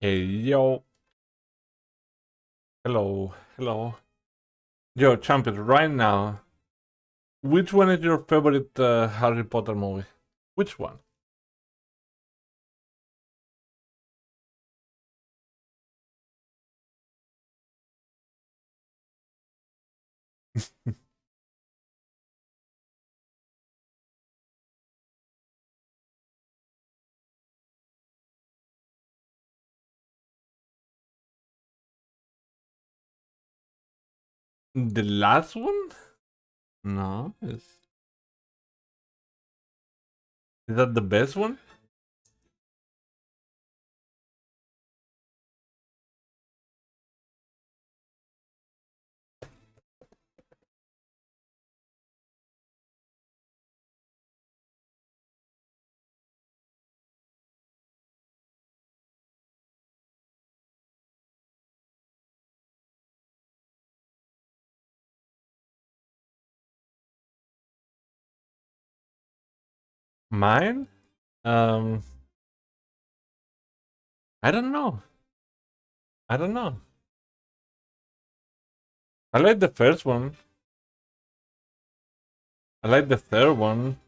Hey, yo. Hello. Hello. Yo, champion, right now, which one is your favorite Harry Potter movie? Which one? The last one? No. Is that the best one? Mine? Um, I don't know. I don't know. I like the first one. I like the third one.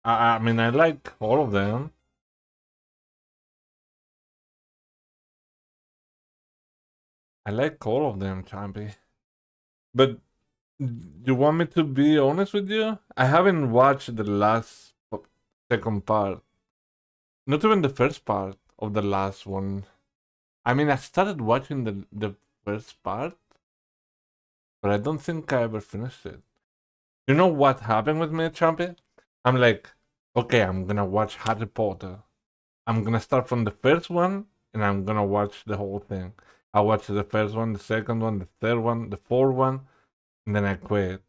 I mean, I like all of them. I like all of them, Champy. But you want me to be honest with you? I haven't watched the second part. Not even the first part of the last one. I mean, I started watching the first part, but I don't think I ever finished it. You know what happened with me, Champion? I'm like, okay, I'm gonna watch Harry Potter. I'm gonna start from the first one, and I'm gonna watch the whole thing. I watched the first one, the second one, the third one, the fourth one, and then I quit.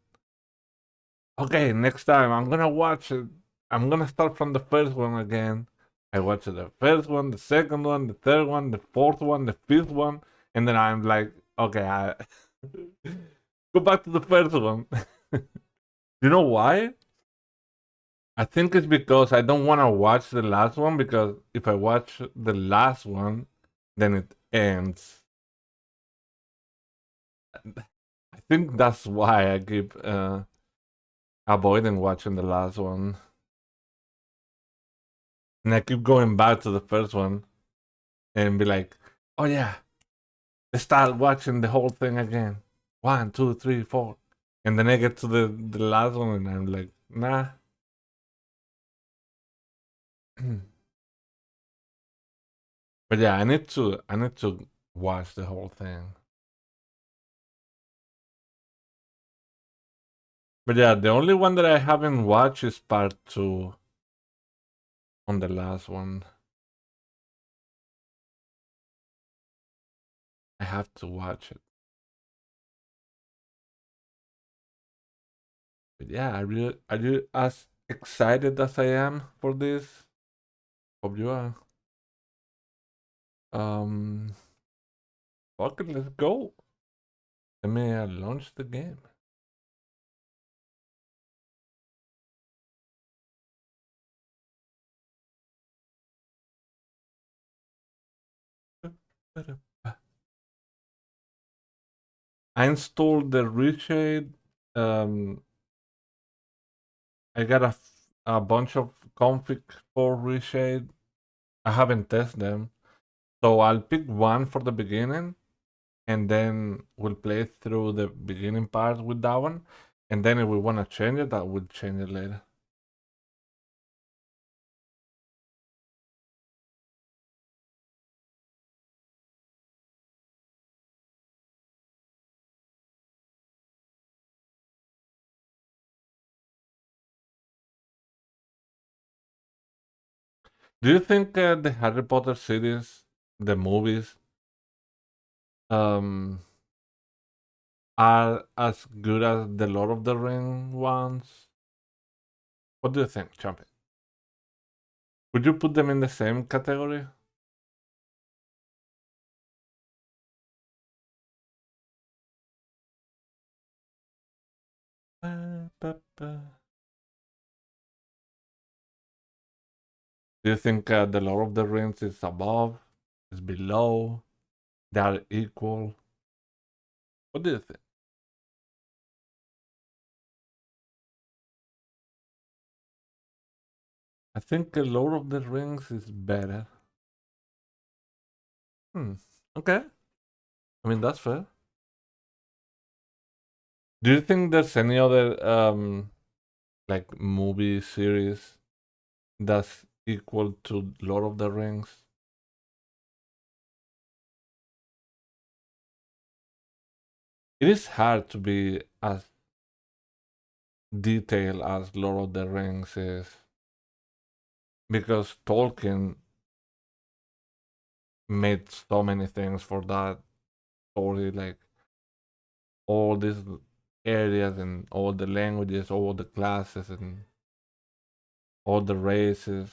Okay, next time I'm gonna watch it. I'm gonna start from the first one again. I watched the first one, the second one, the third one, the fourth one, the fifth one, and then I'm like, okay, I go back to the first one. You know why? I think it's because I don't want to watch the last one because if I watch the last one, then it ends. I think that's why I keep avoiding watching the last one. And I keep going back to the first one and be like, oh yeah, let's start watching the whole thing again. One, two, three, four. And then I get to the last one and I'm like, nah. But yeah, I need to watch the whole thing. But yeah, the only one that I haven't watched is part two on the last one. I have to watch it. But yeah, are you as excited as I am for this? Hope you are. Um, fuck it, let's go. Let me launch the game. I installed the Reshade. Um, I got a bunch of config for Reshade. I haven't tested them, so I'll pick one for the beginning, and then we'll play through the beginning part with that one. And then if we want to change it, I will change it later. Do you think the Harry Potter series, the movies, um, are as good as the Lord of the Ring ones? What do you think, Champion? Would you put them in the same category? Do you think the Lord of the Rings is above? Is below? They are equal? What do you think? I think The Lord of the Rings is better. Hmm. Okay. I mean, that's fair. Do you think there's any other like movie series that's equal to Lord of the Rings? It is hard to be as detailed as Lord of the Rings is because Tolkien made so many things for that story, like all these areas and all the languages, all the classes and all the races.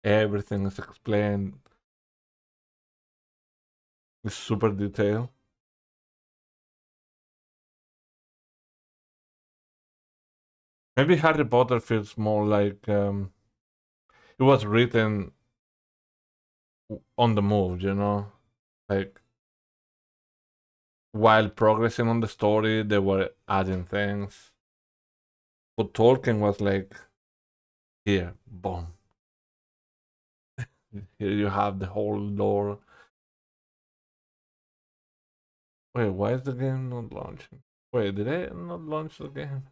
Everything is explained. It's super detailed. Maybe Harry Potter feels more like it was written on the move, you know? Like while progressing on the story, they were adding things. But Tolkien was like, here, boom. Here you have the whole lore. Wait, why is the game not launching? Wait, did I not launch the game?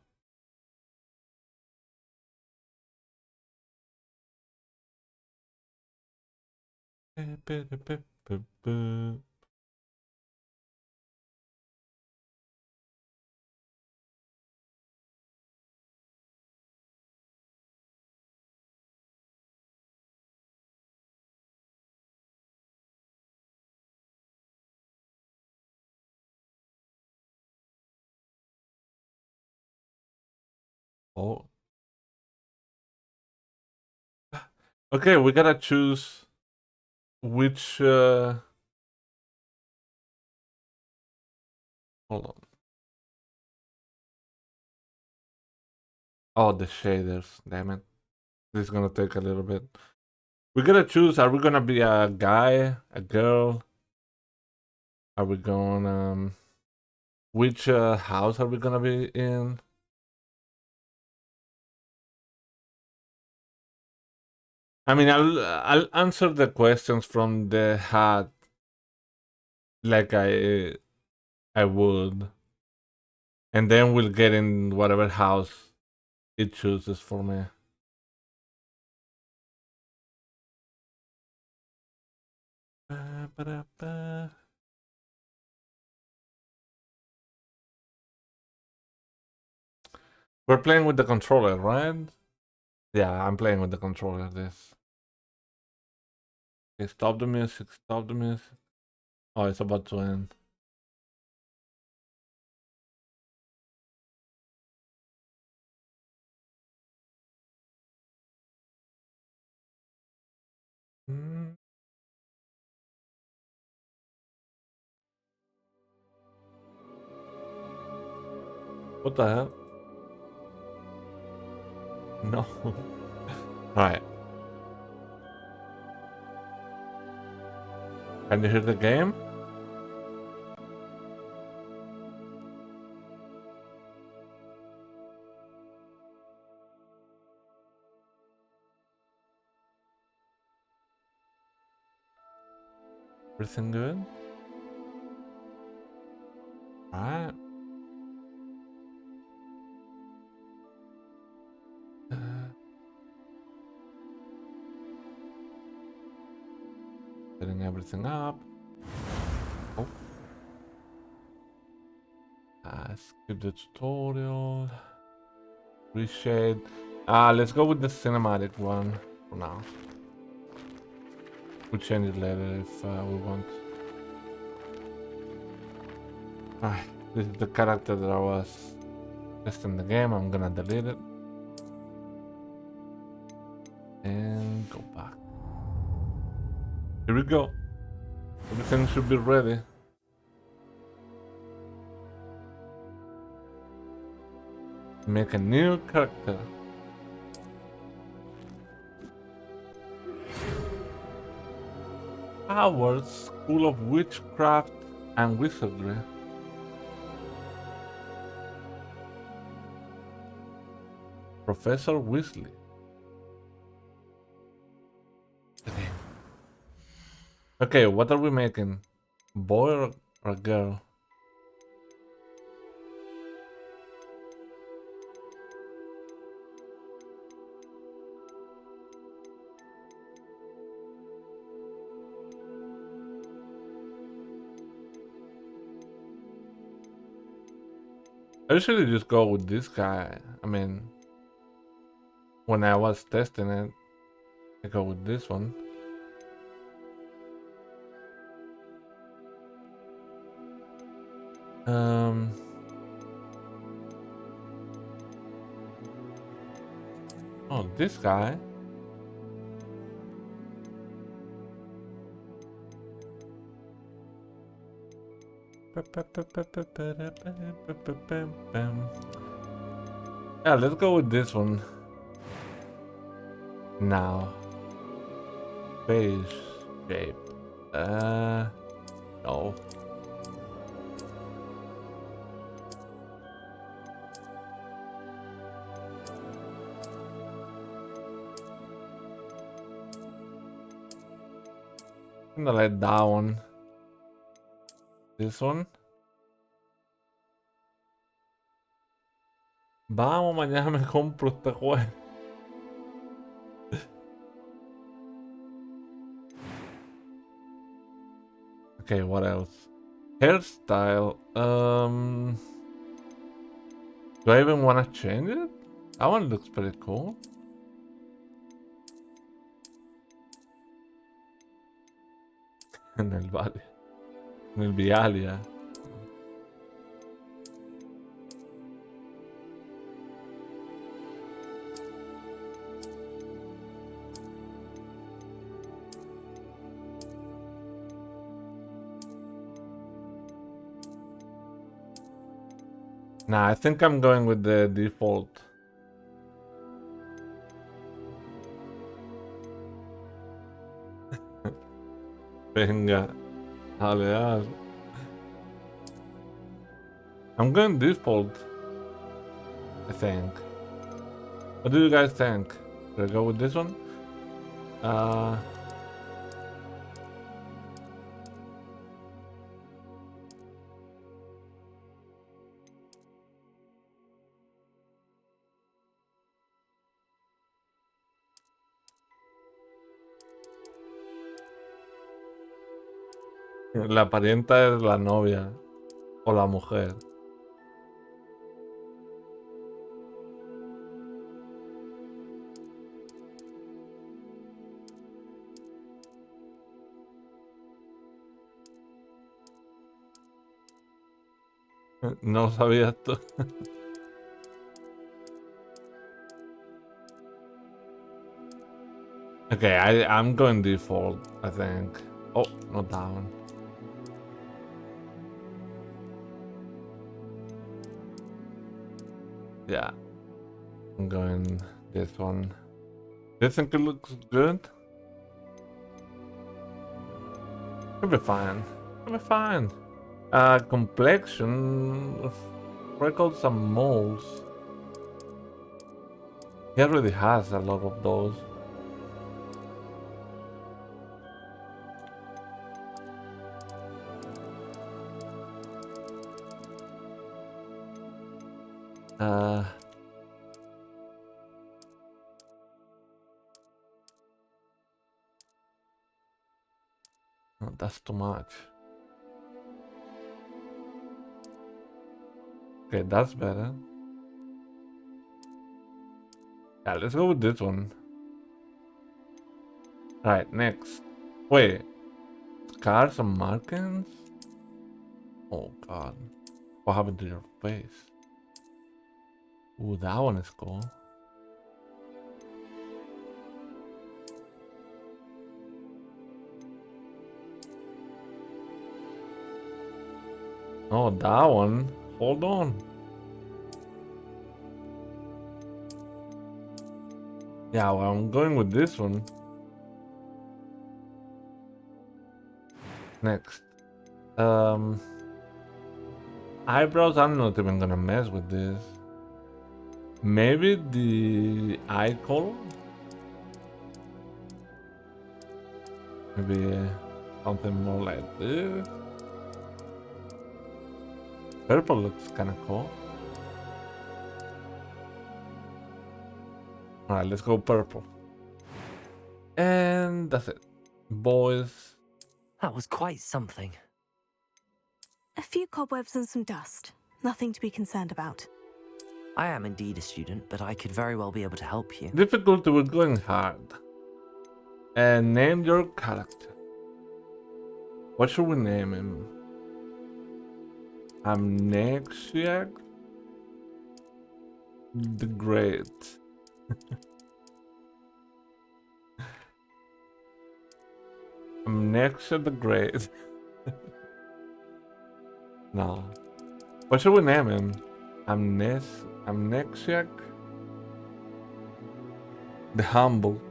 Oh, okay, we gotta choose which. Hold on. Oh, the shaders. Damn it. This is gonna take a little bit. We gotta choose. Are we gonna be a guy, a girl? Are we going? Which house are we gonna be in? I mean, I'll answer the questions from the hat like I would, and then we'll get in whatever house it chooses for me. Ba-ba-da-ba. We're playing with the controller, right? Yeah, I'm playing with the controller. This. Okay, stop the music. Stop the music. Oh, it's about to end. Mm, what the hell? No. Right. Can you hear the game? Everything good? Alright. Setting everything up. Oh. Skip the tutorial. Reshade. Let's go with the cinematic one for now. We'll change it later if we want. This is the character that I was just in the game. I'm gonna delete it. And go back. Here we go. Everything should be ready. Make a new character. Howard School of Witchcraft and Wizardry. Professor Weasley. Okay, what are we making? Boy or girl? I usually just go with this guy. I mean, when I was testing it, I go with this one. Um, oh, this guy. Yeah, let's go with this one. Now. Face shape. No. I'm gonna let that one. This one. Vamos, mañana me compro este juego. Okay, what else? Hairstyle. Do I even want to change it? That one looks pretty cool. En el valle. En el Vialia. Nah, I think I'm going with the default. Venga. Alear. I'm going default. I think. What do you guys think? Should I go with this one? La parienta es la novia. O la mujer. No lo sabías tú. Okay, I'm going default, I think. Oh, not that one. Yeah. I'm going this one. Do you think it looks good? It'll be fine. It'll be fine. Complexion, freckles and moles. He already has a lot of those. No, that's too much. Okay, that's better. Yeah, let's go with this one. Alright, next. Wait. Scars and markings? Oh god. What happened to your face? Ooh, that one is cool. Oh, that one. Hold on. Yeah, well, I'm going with this one. next? Eyebrows, I'm not even gonna mess with this. Maybe the eye color? Maybe something more like this. Purple looks kinda cool. Alright, let's go purple. And that's it. Boys. That was quite something. A few cobwebs and some dust. Nothing to be concerned about. I am indeed a student, but I could very well be able to help you. Difficulty, we're going hard. And name your character. What should we name him? Amnexiac the Great. Amnesia the Great. No. What should we name him? Amnexiac the Humble.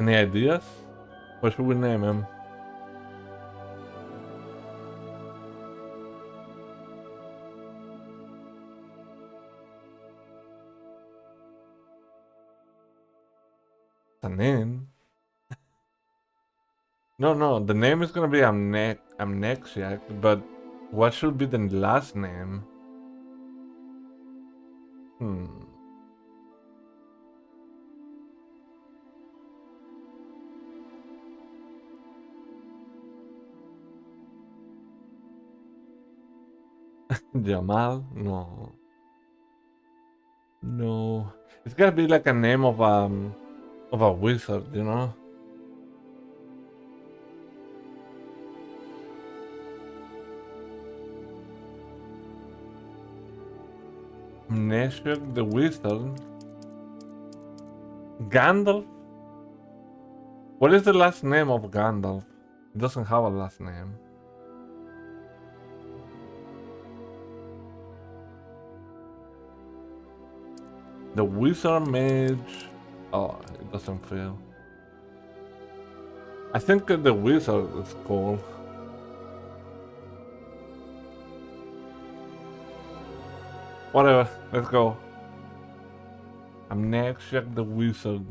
Any ideas? What should we name him? The name? No, the name is gonna be Amnexiac, but what should be the last name? Jamal? No. No. It's gotta be like a name of a wizard, you know? Amnesiac the Wizard. Gandalf? What is the last name of Gandalf? He doesn't have a last name. The Wizard Mage. Oh, it doesn't feel. I think the Wizard is cool. Whatever, let's go. Amnexiac the Wizard.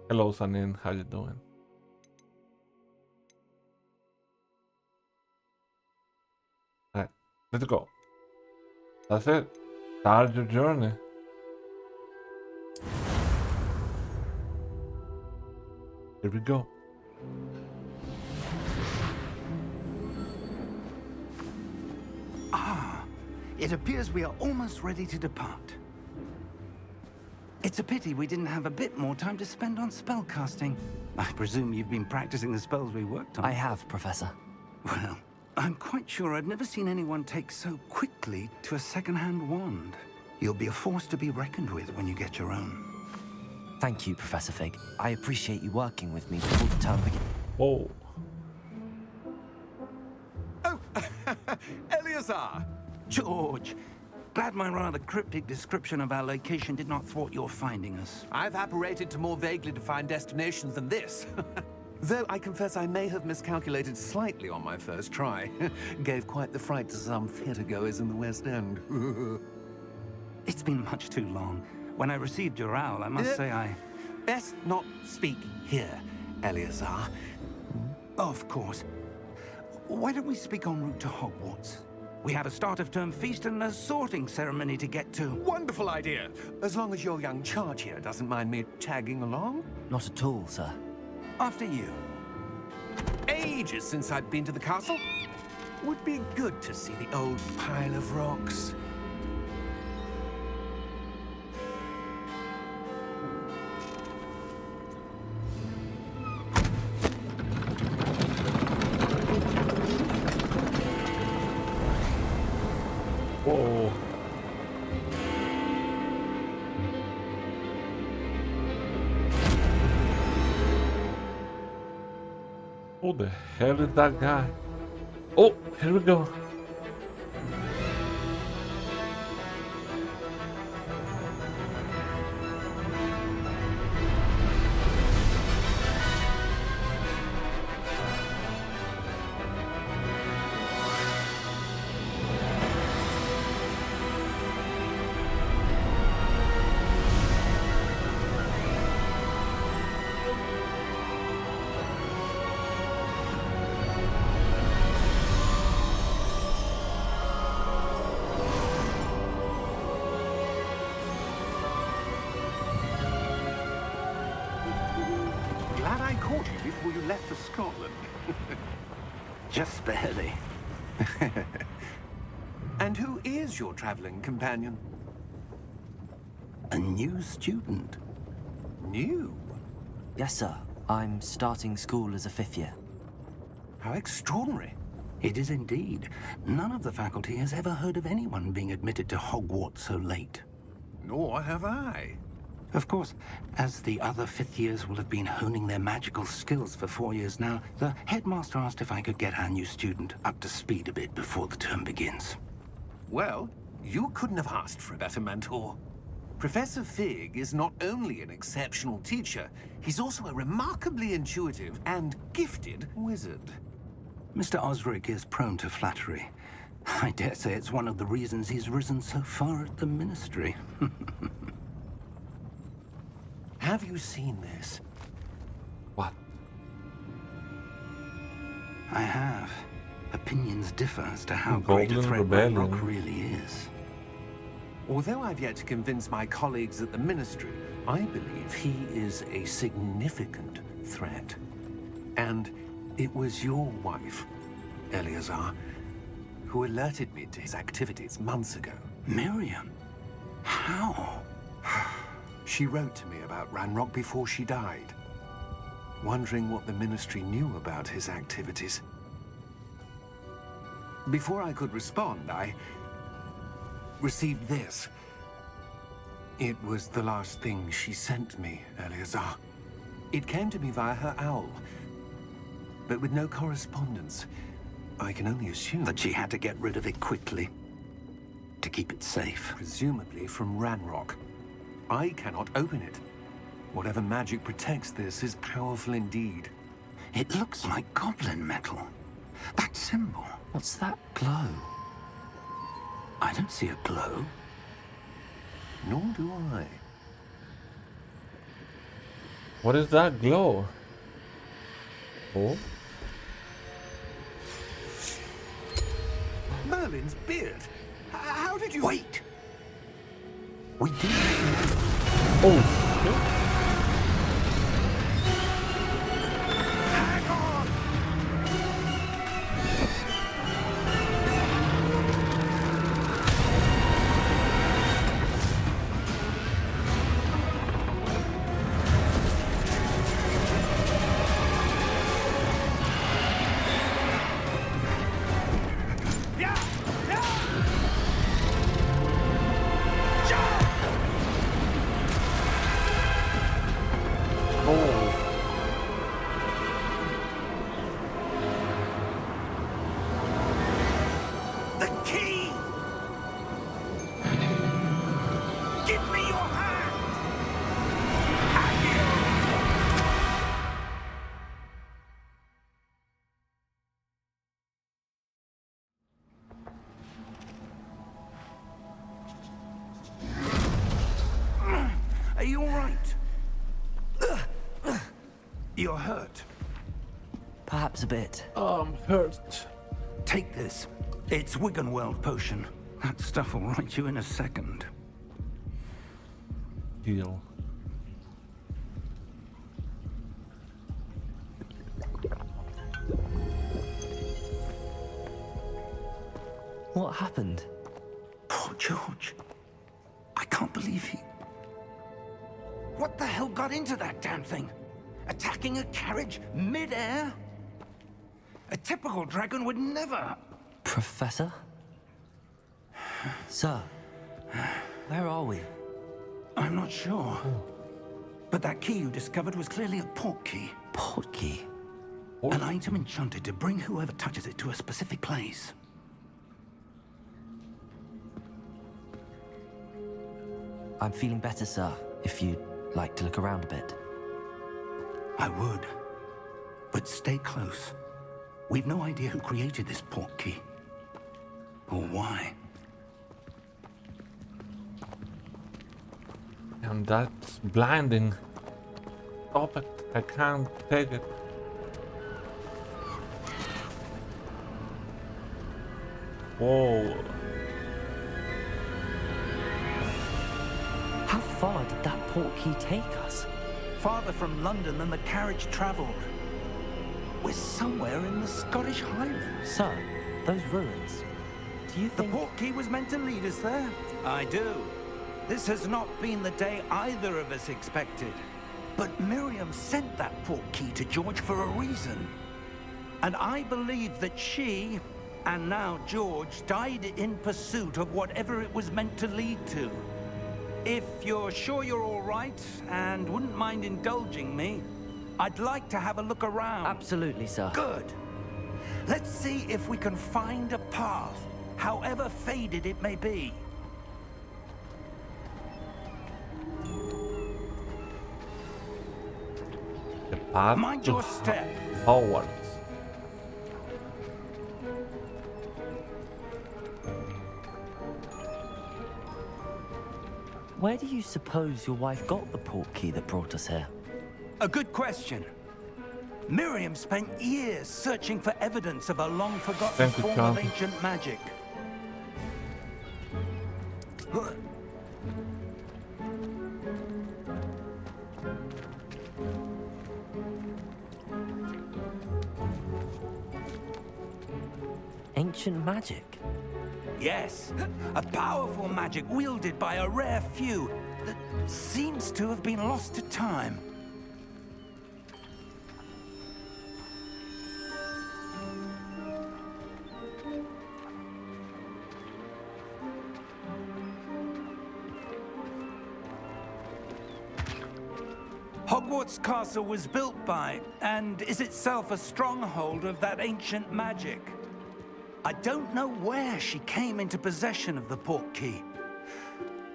Hello, Sanin, how you doing? Alright, let's go. That's it. Start your journey. Here we go. It appears we are almost ready to depart. It's a pity we didn't have a bit more time to spend on spellcasting. I presume you've been practicing the spells we worked on. I have, Professor. Well, I'm quite sure I've never seen anyone take so quickly to a second-hand wand. You'll be a force to be reckoned with when you get your own. Thank you, Professor Fig. I appreciate you working with me before the term begins. Whoa. Oh, Eleazar! George, glad my rather cryptic description of our location did not thwart your finding us. I've apparated to more vaguely defined destinations than this. Though I confess I may have miscalculated slightly on my first try. Gave quite the fright to some theatergoers in the West End. It's been much too long. When I received your owl, I must say I... Best not speak here, Eleazar. Of course. Why don't we speak en route to Hogwarts? We have a start-of-term feast and a sorting ceremony to get to. Wonderful idea! As long as your young charge here doesn't mind me tagging along. Not at all, sir. After you. Ages since I'd been to the castle. Would be good to see the old pile of rocks. Whoa. Who the hell is that guy? Oh, here we go. Glad I caught you before you left for Scotland. Just barely. And who is your traveling companion? A new student. New? Yes, sir. I'm starting school as a 5th year. How extraordinary. It is indeed. None of the faculty has ever heard of anyone being admitted to Hogwarts so late. Nor have I. Of course, as the other 5th years will have been honing their magical skills for 4 years now, the headmaster asked if I could get our new student up to speed a bit before the term begins. Well, you couldn't have asked for a better mentor. Professor Fig is not only an exceptional teacher, he's also a remarkably intuitive and gifted wizard. Mr. Osric is prone to flattery. I dare say it's one of the reasons he's risen so far at the Ministry. Have you seen this? What? I have. Opinions differ as to how great a Golden threat Rebellion. Ranrock really is. Although I've yet to convince my colleagues at the Ministry, I believe he is a significant threat. And it was your wife, Eleazar, who alerted me to his activities months ago. Miriam? How? She wrote to me about Ranrock before she died, wondering what the Ministry knew about his activities. Before I could respond, I received this. It was the last thing she sent me, Eleazar. It came to me via her owl, but with no correspondence. I can only assume That she had to get rid of it quickly. To keep it safe. presumably from Ranrock. I cannot open it. Whatever magic protects this is powerful indeed. It looks like goblin metal. That symbol. What's that glow? I don't see a glow. Nor do I. What is that glow? Oh? Merlin's beard! How did you... Wait! We did. Oh, Hang on! Yeah! Yeah! Jump! oh. The key! Give me your hand! Are you all right? You're hurt. Perhaps a bit. Hurt. Take this. It's Wiggenweld potion. That stuff will right you in a second. Heal. What happened? Poor George. I can't believe he... What the hell got into that damn thing? Attacking a carriage mid-air? A typical dragon would never... Professor? Sir, where are we? I'm not sure. But that key you discovered was clearly a port key. Portkey. An item enchanted to bring whoever touches it to a specific place. I'm feeling better, sir, if you'd like to look around a bit. I would. But stay close. We've no idea who created this portkey. Or why. And that's blinding. Stop it. I can't take it. Whoa. How far did that portkey take us? Farther from London than the carriage travelled. We're somewhere in the Scottish Highlands. Sir, those ruins. Do you The think... portkey was meant to lead us there? I do. This has not been the day either of us expected. But Miriam sent that portkey to George for a reason. And I believe that she, and now George, died in pursuit of whatever it was meant to lead to. If you're sure you're all right, and wouldn't mind indulging me, I'd like to have a look around. Absolutely, sir. Good. Let's see if we can find a path, however faded it may be. The path Mind to your step. Hogwarts. Where do you suppose your wife got the portkey that brought us here? A good question. Miriam spent years searching for evidence of a long-forgotten Thank you, form John. of ancient magic. Ancient magic? Yes, a powerful magic wielded by a rare few that seems to have been lost to time. Hogwarts Castle was built by, and is itself a stronghold of that ancient magic. I don't know where she came into possession of the portkey,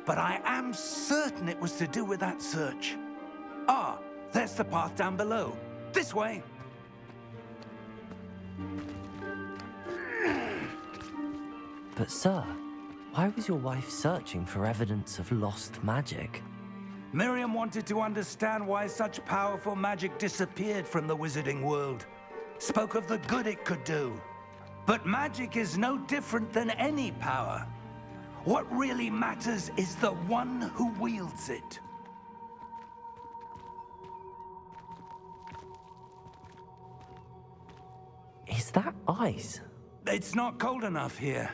but I am certain it was to do with that search. Ah, there's the path down below. This way. But sir, why was your wife searching for evidence of lost magic? Miriam wanted to understand why such powerful magic disappeared from the wizarding world. Spoke of the good it could do. But magic is no different than any power. What really matters is the one who wields it. Is that ice? It's not cold enough here.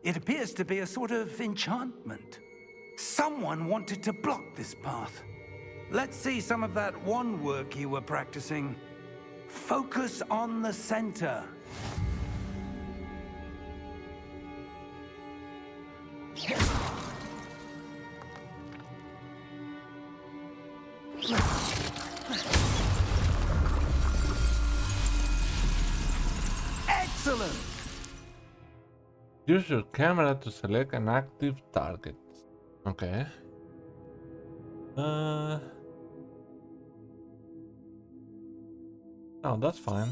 It appears to be a sort of enchantment. Someone wanted to block this path. Let's see some of that wand work you were practicing. Focus on the center. Excellent! Use your camera to select an active target. Okay. Oh, that's fine.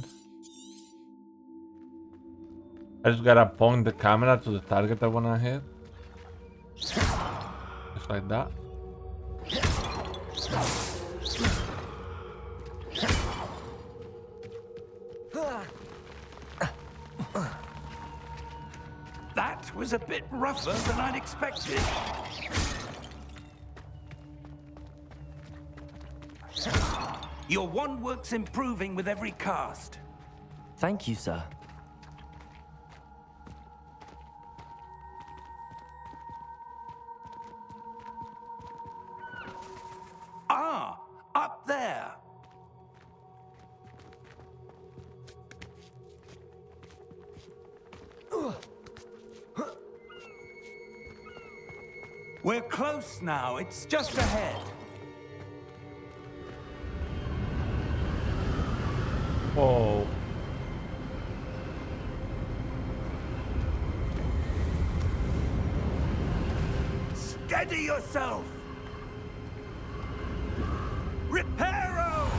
I just gotta point the camera to the target I wanna hit. Just like that. That was a bit rougher than I'd expected. Your wand work's improving with every cast. Thank you, sir. Ah, up there. We're close now. It's just ahead. Oh. Steady yourself! Reparo!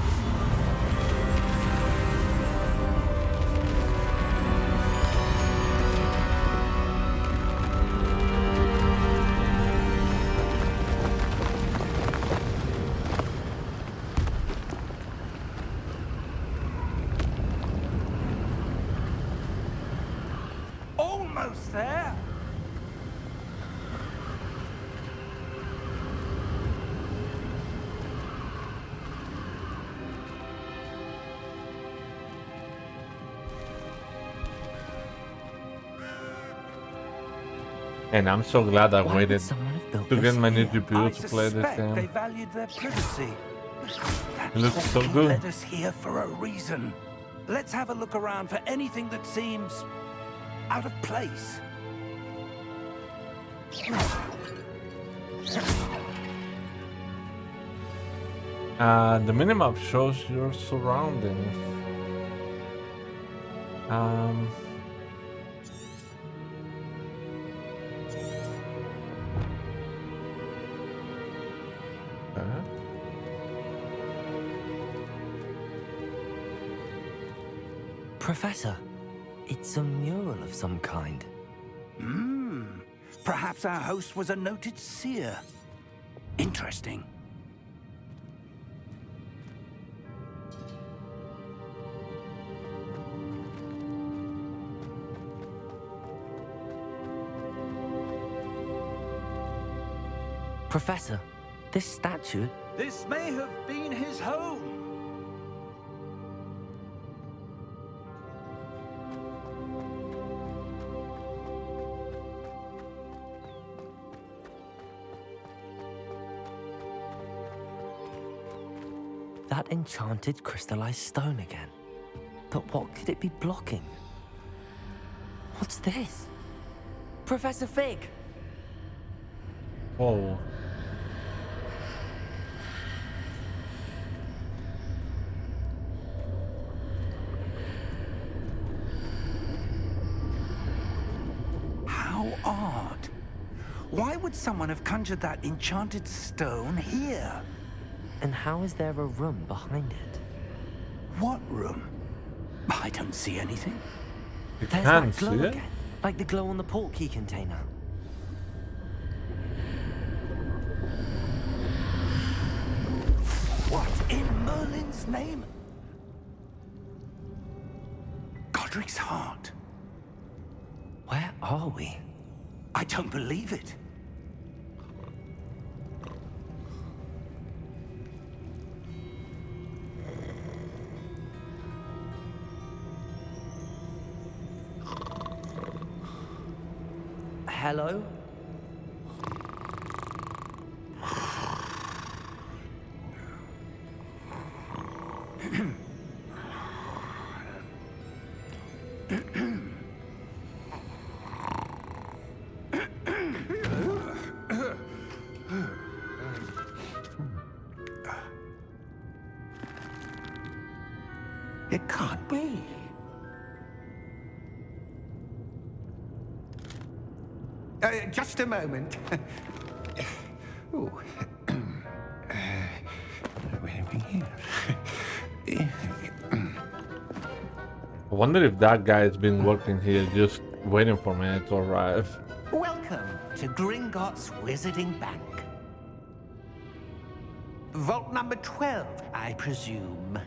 Almost there! And I'm so glad I Why would waited someone have built to get this my new here? GPU I to play this suspect they game. valued their privacy. That It looks so thing good. led us here for a reason. Let's have a look around for anything that seems out of place. The minimap shows your surroundings. Uh, Professor, it's a mural of some kind. Perhaps our host was a noted seer. Interesting. Professor, this statue. This may have been his home. That enchanted crystallized stone again. But what could it be blocking? What's this? Professor Fig! whoa. How odd. Why would someone have conjured that enchanted stone here? And how is there a room behind it? What room? I don't see anything. You There's can that see glow it? again, like the glow on the portkey container. What in Merlin's name? Godric's heart. Where are we? I don't believe it. Hello? It can't be. Just a moment. Ooh. Where are we here? I wonder if that guy has been working here just waiting for me to arrive. Welcome to Gringotts Wizarding Bank. Vault number 12, I presume.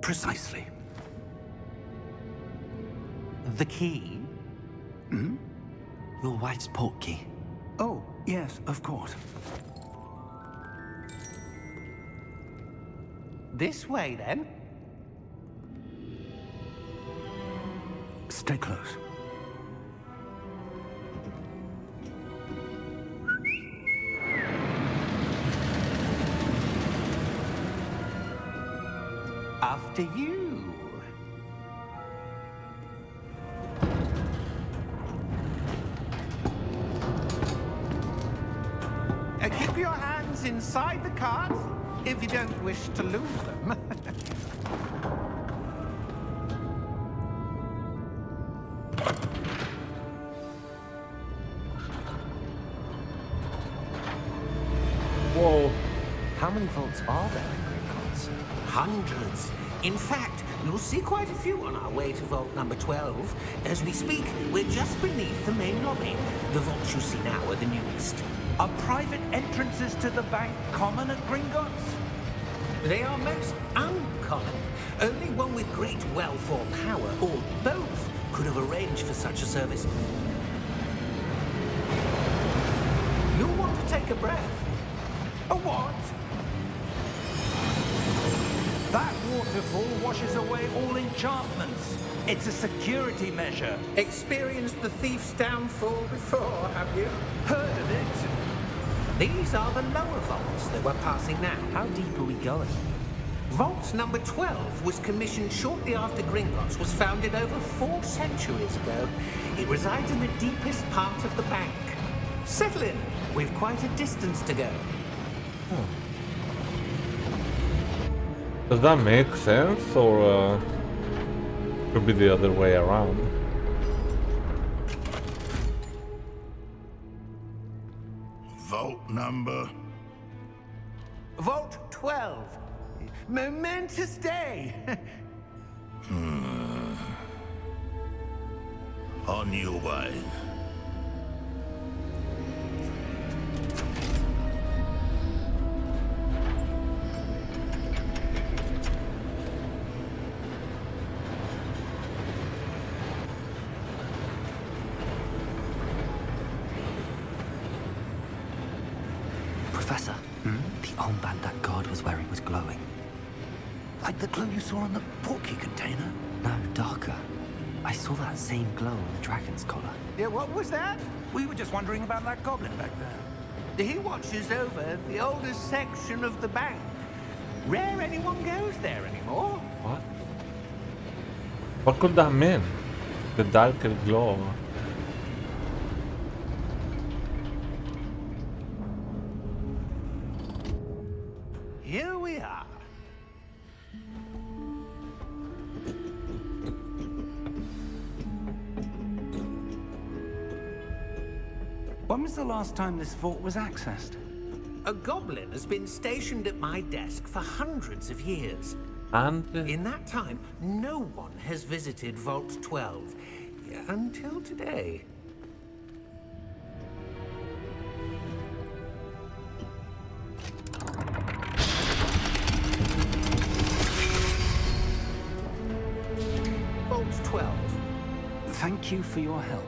Precisely. The key? Your wife's portkey. Oh, yes, of course. This way, then. Stay close. After you. Keep your hands inside the cart if you don't wish to lose them. Whoa. How many vaults are there in Gringotts? Hundreds. In fact, you'll see quite a few on our way to vault number 12. As we speak, we're just beneath the main lobby. The vaults you see now are the newest. Are private entrances to the bank common at Gringotts? They are most uncommon. Only one with great wealth or power, or both, could have arranged for such a service. You'll want to take a breath. A what? That waterfall washes away all enchantments. It's a security measure. Experienced the thief's downfall before, have you? Heard of it? These are the lower vaults that we're passing now. How deep are we going? Vault number 12 was commissioned shortly after Gringotts was founded over 4 centuries ago. It resides in the deepest part of the bank. Settle in. We've quite a distance to go. Does that make sense, or could be the other way around? Vault number. Vault 12. Momentous day. On your way. Professor, the armband that guard was wearing was glowing. Like the glow you saw on the portkey container? No, darker. I saw that same glow on the dragon's collar. Yeah, what was that? We were just wondering about that goblin back there. He watches over the oldest section of the bank. Rare anyone goes there anymore. What? What could that mean? The darker glow. Here we are. When was the last time this vault was accessed? A goblin has been stationed at my desk for hundreds of years. And In that time, no one has visited Vault 12 until today. Vault 12. Thank you for your help.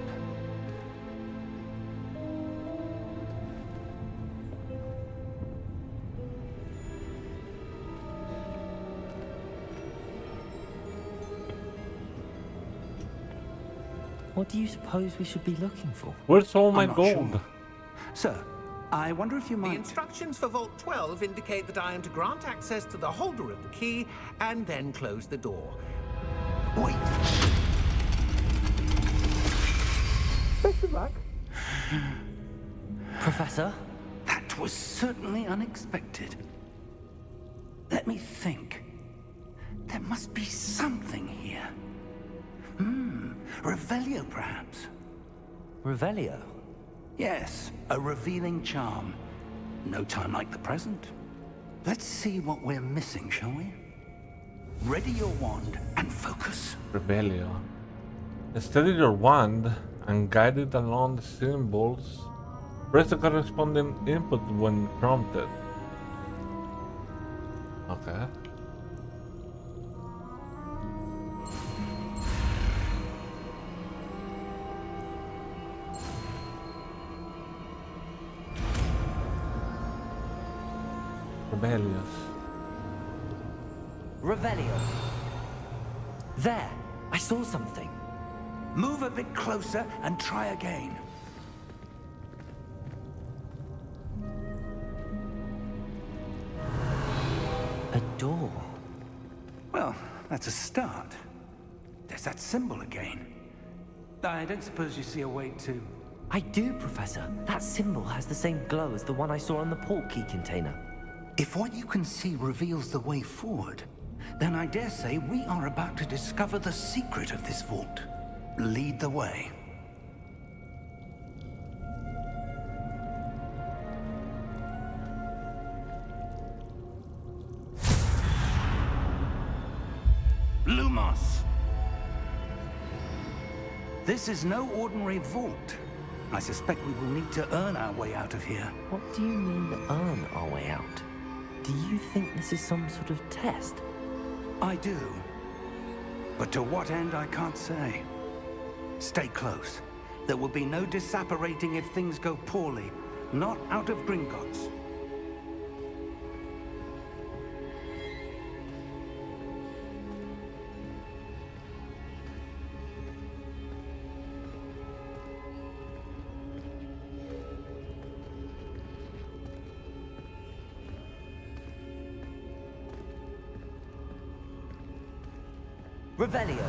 What do you suppose we should be looking for? where's all my I'm not gold? sure. Sir, I wonder if you The might... instructions for Vault 12 indicate that I am to grant access to the holder of the key and then close the door. Wait. Best of luck. Professor? That was certainly unexpected. Let me think. There must be something here. Revelio, perhaps? Revelio? Yes, a revealing charm. No time like the present. Let's see what we're missing, shall we? Ready your wand and focus. Rebellion. Steady your wand and guide it along the symbols. Press the corresponding input when prompted. Okay. Rebellious. Revelio. There! I saw something. Move a bit closer and try again. A door. Well, that's a start. There's that symbol again. I don't suppose you see a way to... I do, Professor. That symbol has the same glow as the one I saw on the portkey container. If what you can see reveals the way forward, then I dare say we are about to discover the secret of this vault. lead the way. Lumos! This is no ordinary vault. I suspect we will need to earn our way out of here. What do you mean, earn our way out? Do you think this is some sort of test? I do. But to what end, I can't say. Stay close. There will be no disapparating if things go poorly. Not out of Gringotts. Revelio.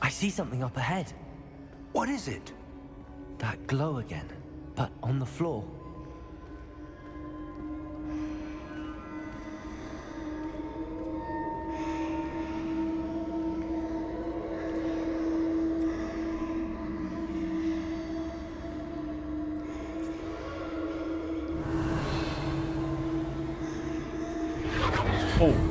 I see something up ahead. What is it? That glow again, but on the floor. Oh.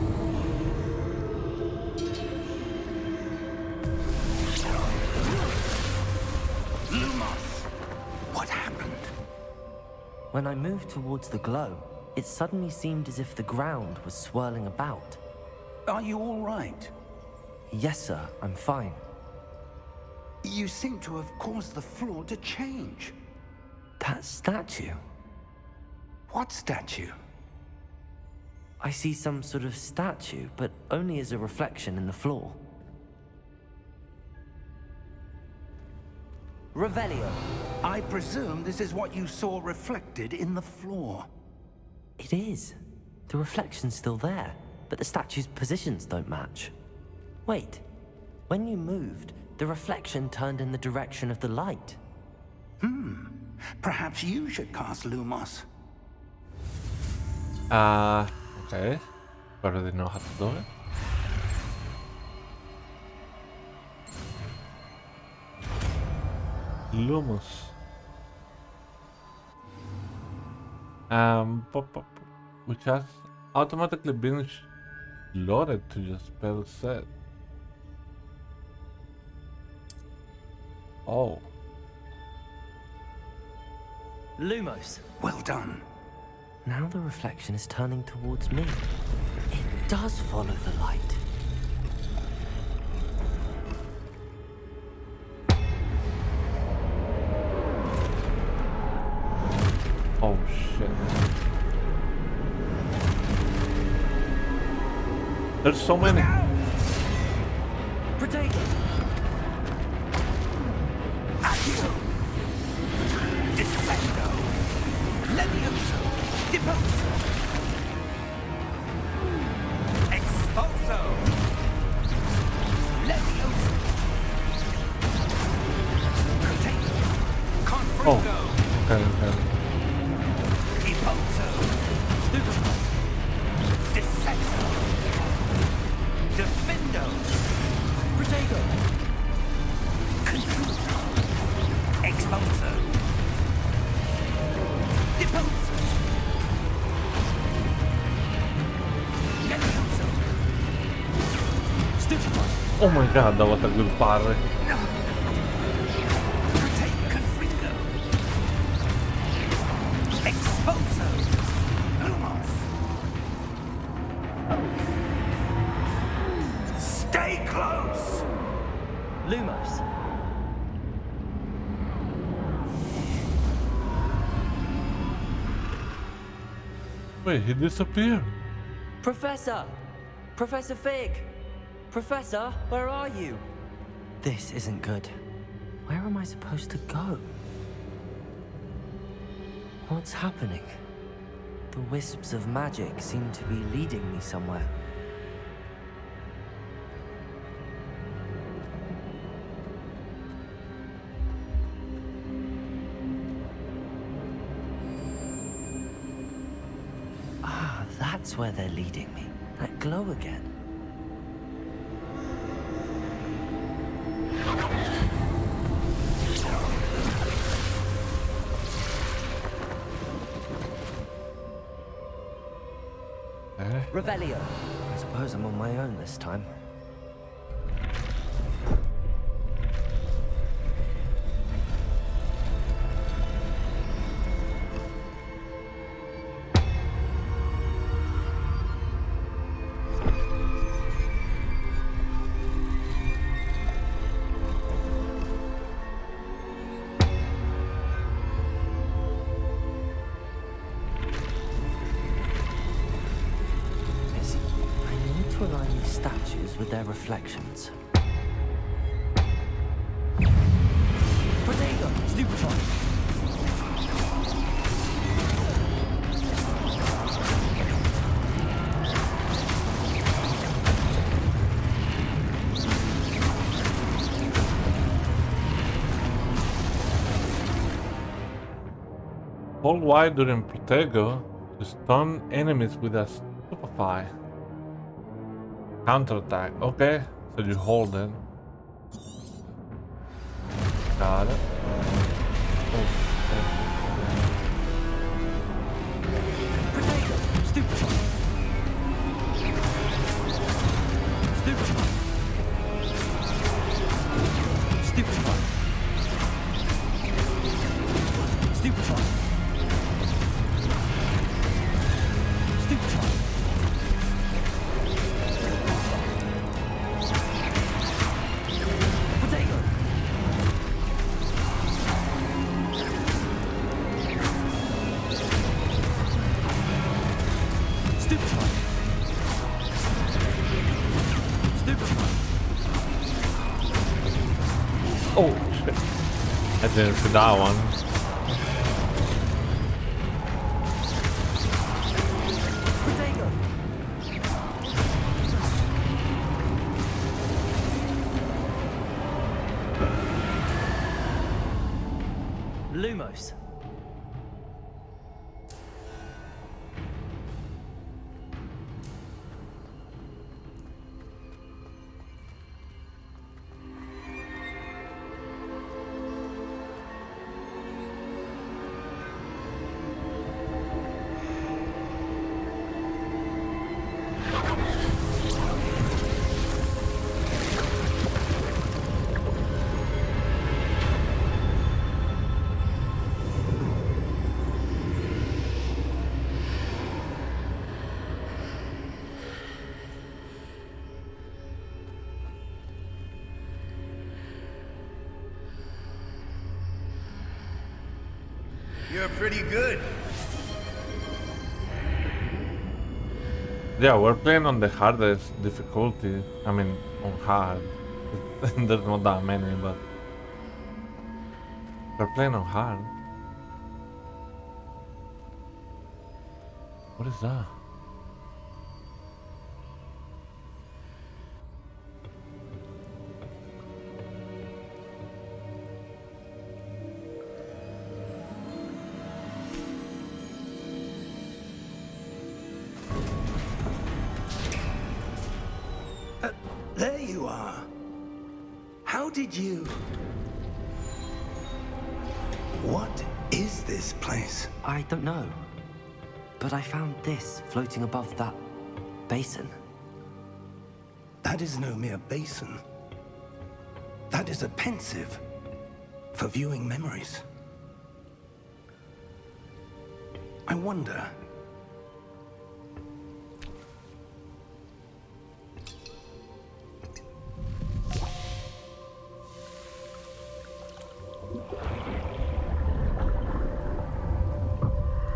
When I moved towards the glow, it suddenly seemed as if the ground was swirling about. Are you all right? Yes, sir, I'm fine. You seem to have caused the floor to change. That statue? What statue? I see some sort of statue, but only as a reflection in the floor. Revelio. I presume this is what you saw reflected in the floor. It is. The reflection's still there, but the statue's positions don't match. Wait. When you moved, the reflection turned in the direction of the light. Perhaps you should cast Lumos. Okay. But I didn't know how to do it. Lumos. Which has automatically been loaded to your spell set. Oh. Lumos. Well done. Now the reflection is turning towards me. It does follow the light. Oh shit. There's so many. Protego! Accio! Descendo! Levioso! Deposo! Expulso! Levioso! Protego! Confringo! Oh, okay. Deposo! Stupefy! Descendo! Defendo! Protego! Confuso! Expulso! Deposo! Levioso! Stupefy! Oh my god, that was a good parry. Protego! Confringo! Expulso! Lumos! Stay close! Lumos. Wait, he disappeared. Professor! Professor Fig! Professor, where are you? This isn't good. Where am I supposed to go? What's happening? The wisps of magic seem to be leading me somewhere. Ah, that's where they're leading me. That glow again. Revelio. I suppose I'm on my own this time. Align these statues with their reflections. Protego! Stupefy! Hold Y during Protego to stun enemies with a Stupefy. Counterattack, okay, so you hold it. Got it. Protego! Stupefy! Stupefy! Stupefy! Stupefy! Stupefy! Oh shit. I didn't see that one. Lumos. You're pretty good. Yeah, we're playing on the hardest difficulty. I mean, on hard. There's not that many, but we're playing on hard. What is that? There you are. How did you... What is this place? I don't know. But I found this floating above that basin. That is no mere basin. That is a pensive for viewing memories. I wonder...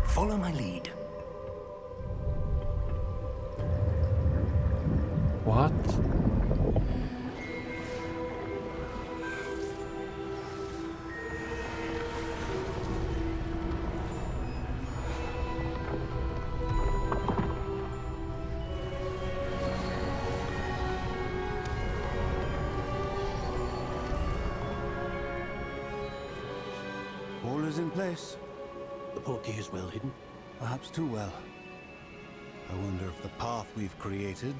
Follow my lead. What? All is in place. The portkey is well hidden. Perhaps too well. I wonder if the path we've created...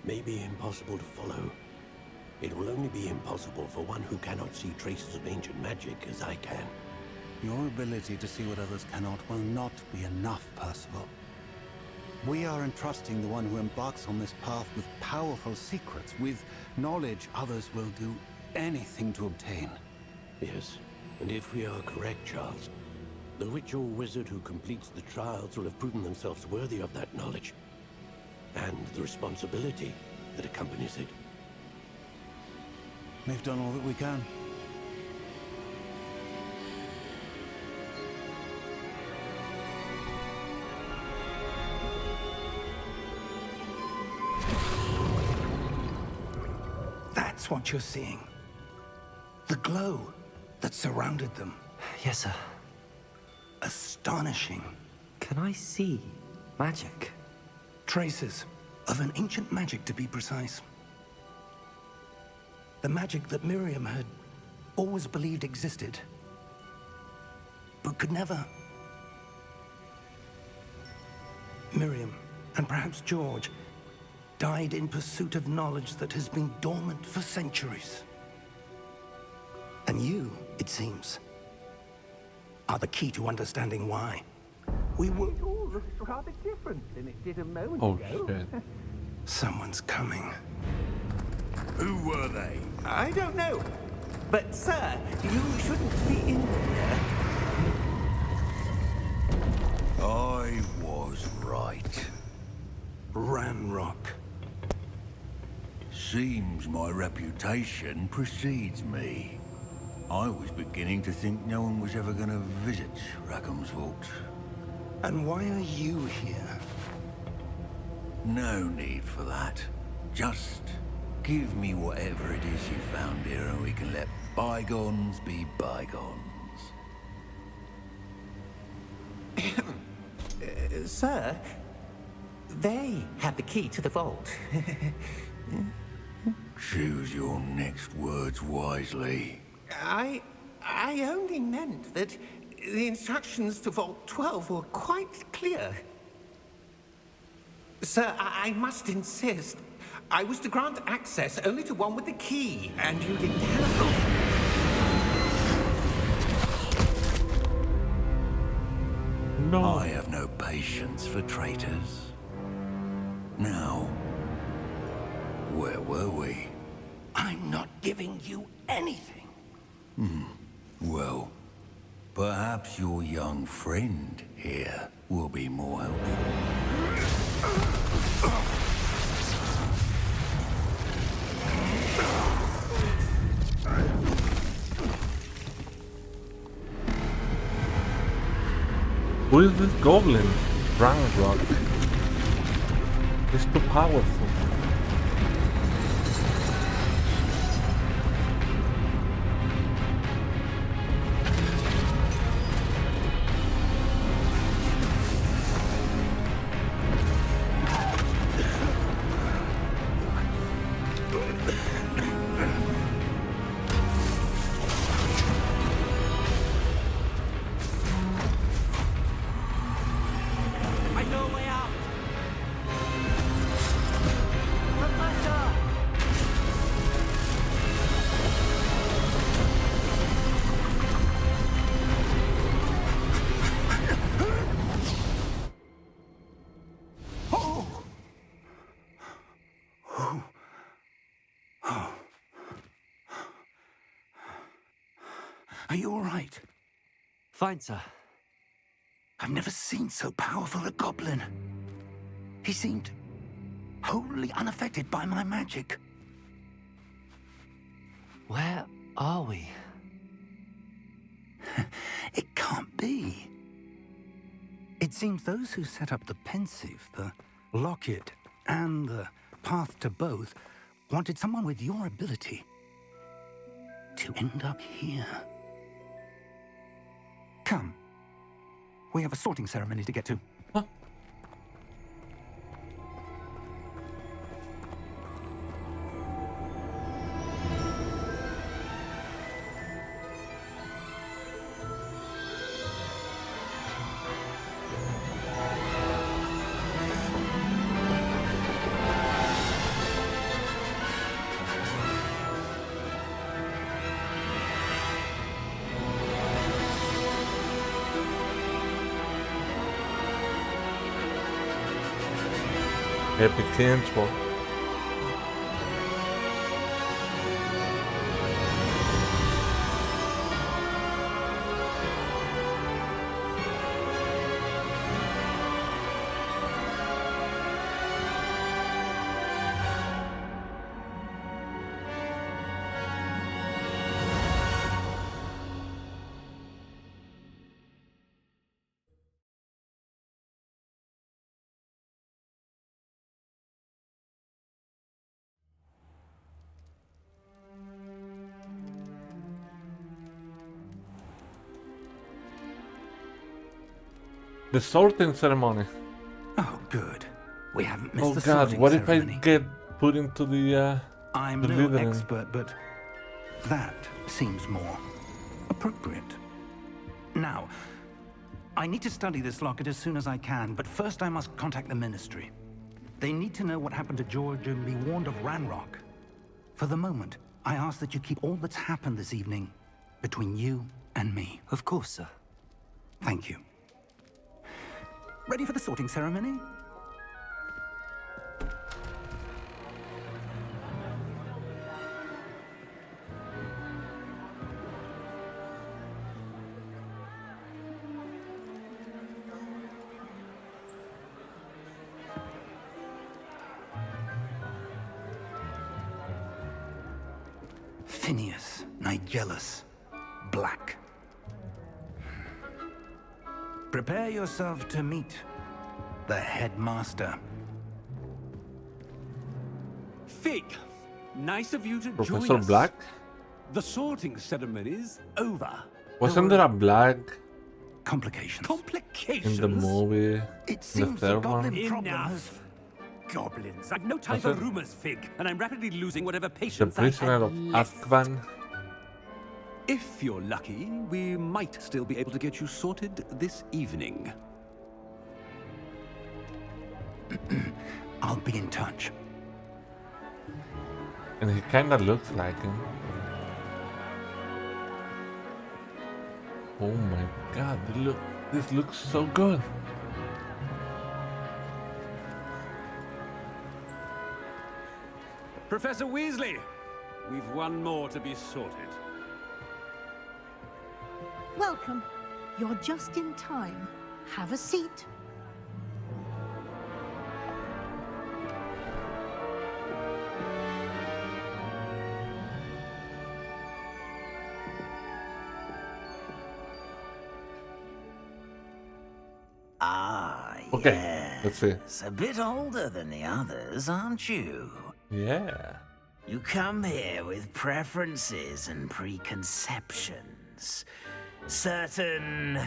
May be impossible to follow. It will only be impossible for one who cannot see traces of ancient magic as I can. Your ability to see what others cannot will not be enough, Percival. We are entrusting the one who embarks on this path with powerful secrets, with knowledge others will do anything to obtain. Yes, and if we are correct, Charles, the witch or wizard who completes the trials will have proven themselves worthy of that knowledge, and the responsibility that accompanies it. We've done all that we can. That's what you're seeing. The glow that surrounded them. Yes, sir. Astonishing. Can I see magic? Traces of an ancient magic, to be precise. The magic that Miriam had always believed existed, but could never. Miriam, and perhaps George, died in pursuit of knowledge that has been dormant for centuries. And you, it seems, are the key to understanding why. We were... It all looks rather different than it did a moment Oh, ago. shit. Someone's coming. Who were they? I don't know. But, sir, you shouldn't be in here. I was right. Ranrock. Seems my reputation precedes me. I was beginning to think no one was ever going to visit Rackham's Vault. And why are you here? No need for that. Just give me whatever it is you found here and we can let bygones be bygones. Sir, they have the key to the vault. Choose your next words wisely. I only meant that the instructions to Vault 12 were quite clear. Sir, I must insist. I was to grant access only to one with the key, and you didn't have... No. I have no patience for traitors. Now, where were we? I'm not giving you anything. Well, perhaps your young friend here will be more helpful. Who is this goblin? Ranrock. He's too powerful. I know a way out! Are you all right? Fine, sir. I've never seen so powerful a goblin. He seemed wholly unaffected by my magic. Where are we? It can't be. It seems those who set up the Pensieve, the Locket, and the Path to Both wanted someone with your ability to end up here. Come. We have a sorting ceremony to get to. Epic intro. The sorting ceremony. Oh, good. We haven't missed Oh the god, sorting what if I ceremony. get put into the I'm the no leader? expert, but that seems more appropriate. Now, I need to study this locket as soon as I can, but first I must contact the Ministry. They need to know what happened to George and be warned of Ranrock. For the moment, I ask that you keep all that's happened this evening between you and me. Of course, sir. Thank you. Ready for the sorting ceremony? Phineas Nigellus Black. Prepare yourself to meet the headmaster. Fig, nice of you to Professor join us. Black? The sorting ceremony's over. Wasn't there a Black Complications. Complications? in the movie? It In the seems the third goblin one? problem Enough. has... Goblins. I've no time Was for it- rumors, Fig, and I'm rapidly losing whatever The patience I prisoner had of left. Azkaban? If you're lucky, we might still be able to get you sorted this evening. I'll be in touch. And he kinda looks like him. Oh my god, this looks so good. Professor Weasley, we've one more to be sorted. Welcome. You're just in time. Have a seat. Ah, Okay, let's see. yes. A bit older than the others, aren't you? Yeah. You come here with preferences and preconceptions. Certain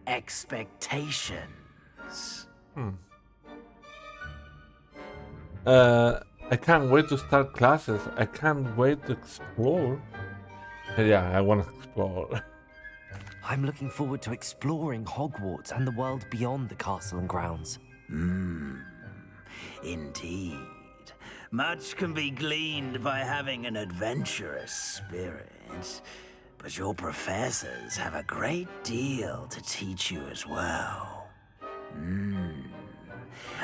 expectations. I can't wait to start classes. I can't wait to explore. Yeah, I want to explore. I'm looking forward to exploring Hogwarts and the world beyond the castle and grounds. Indeed. Much can be gleaned by having an adventurous spirit. But your professors have a great deal to teach you as well.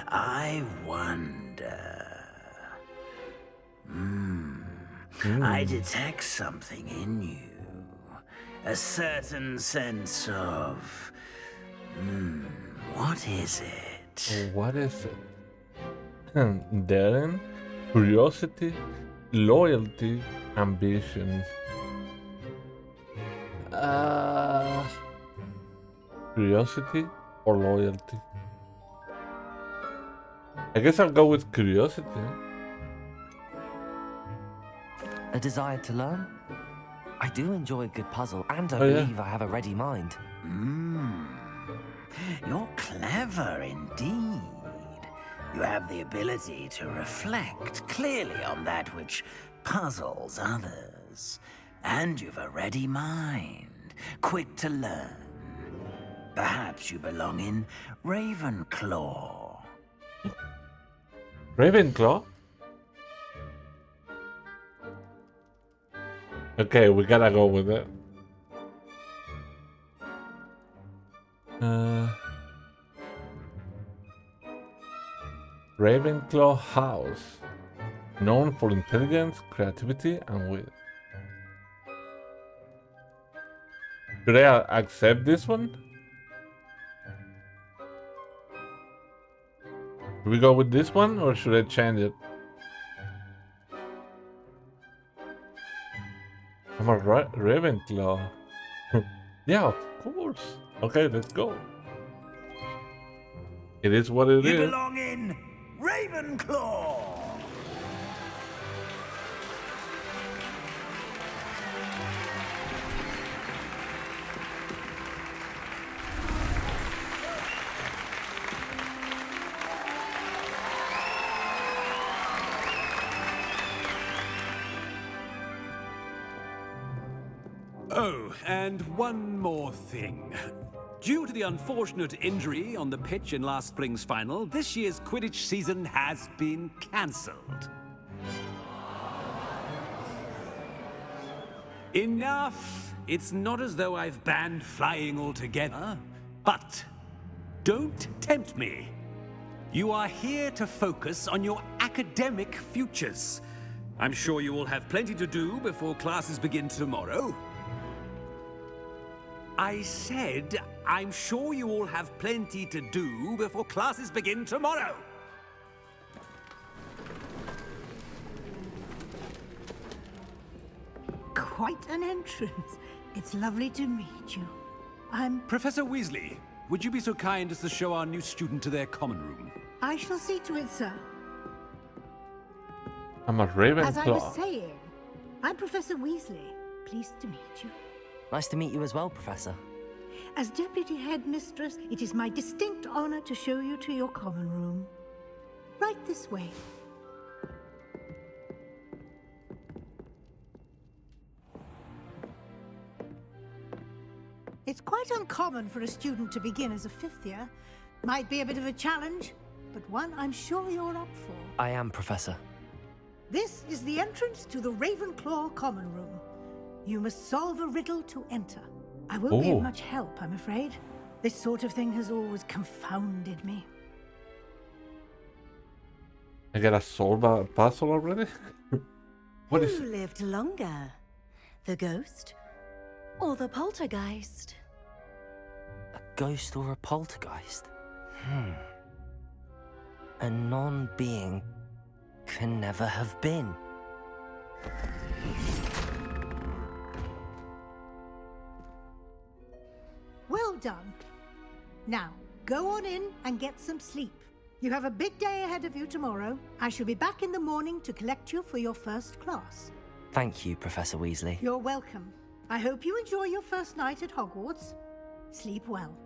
I wonder... I detect something in you. A certain sense of... what is it? What is it? Daring, curiosity, loyalty, ambition. Curiosity or loyalty? I guess I'll go with curiosity. A desire to learn? I do enjoy a good puzzle, and I Oh, yeah. believe I have a ready mind. You're clever indeed. You have the ability to reflect clearly on that which puzzles others. And you've a ready mind, quick to learn. Perhaps you belong in Ravenclaw. Ravenclaw? Okay, we gotta go with it. Ravenclaw House, known for intelligence, creativity, and wit. Should I accept this one? Should we go with this one, or should I change it? I'm a Ravenclaw. Yeah, of course. Okay, let's go. It is what it is. You belong in Ravenclaw! Oh, and one more thing. Due to the unfortunate injury on the pitch in last spring's final, this year's Quidditch season has been cancelled. Enough! It's not as though I've banned flying altogether, but don't tempt me. You are here to focus on your academic futures. I'm sure you will have plenty to do before classes begin tomorrow. I said, I'm sure you all have plenty to do before classes begin tomorrow. Quite an entrance. It's lovely to meet you. I'm... Professor Weasley, would you be so kind as to show our new student to their common room? I shall see to it, sir. I'm a Ravenclaw. As I was saying, I'm Professor Weasley. Pleased to meet you. Nice to meet you as well, Professor. As Deputy Headmistress, it is my distinct honor to show you to your common room. Right this way. It's quite uncommon for a student to begin as a fifth year. Might be a bit of a challenge, but one I'm sure you're up for. I am, Professor. This is the entrance to the Ravenclaw common room. You must solve a riddle to enter. I won't be of much help, I'm afraid. This sort of thing has always confounded me. I gotta solve a puzzle already? What is Who lived longer? The ghost or the poltergeist? A ghost or a poltergeist? A non-being can never have been. Well done. Now, go on in and get some sleep. You have a big day ahead of you tomorrow. I shall be back in the morning to collect you for your first class. Thank you, Professor Weasley. You're welcome. I hope you enjoy your first night at Hogwarts. Sleep well.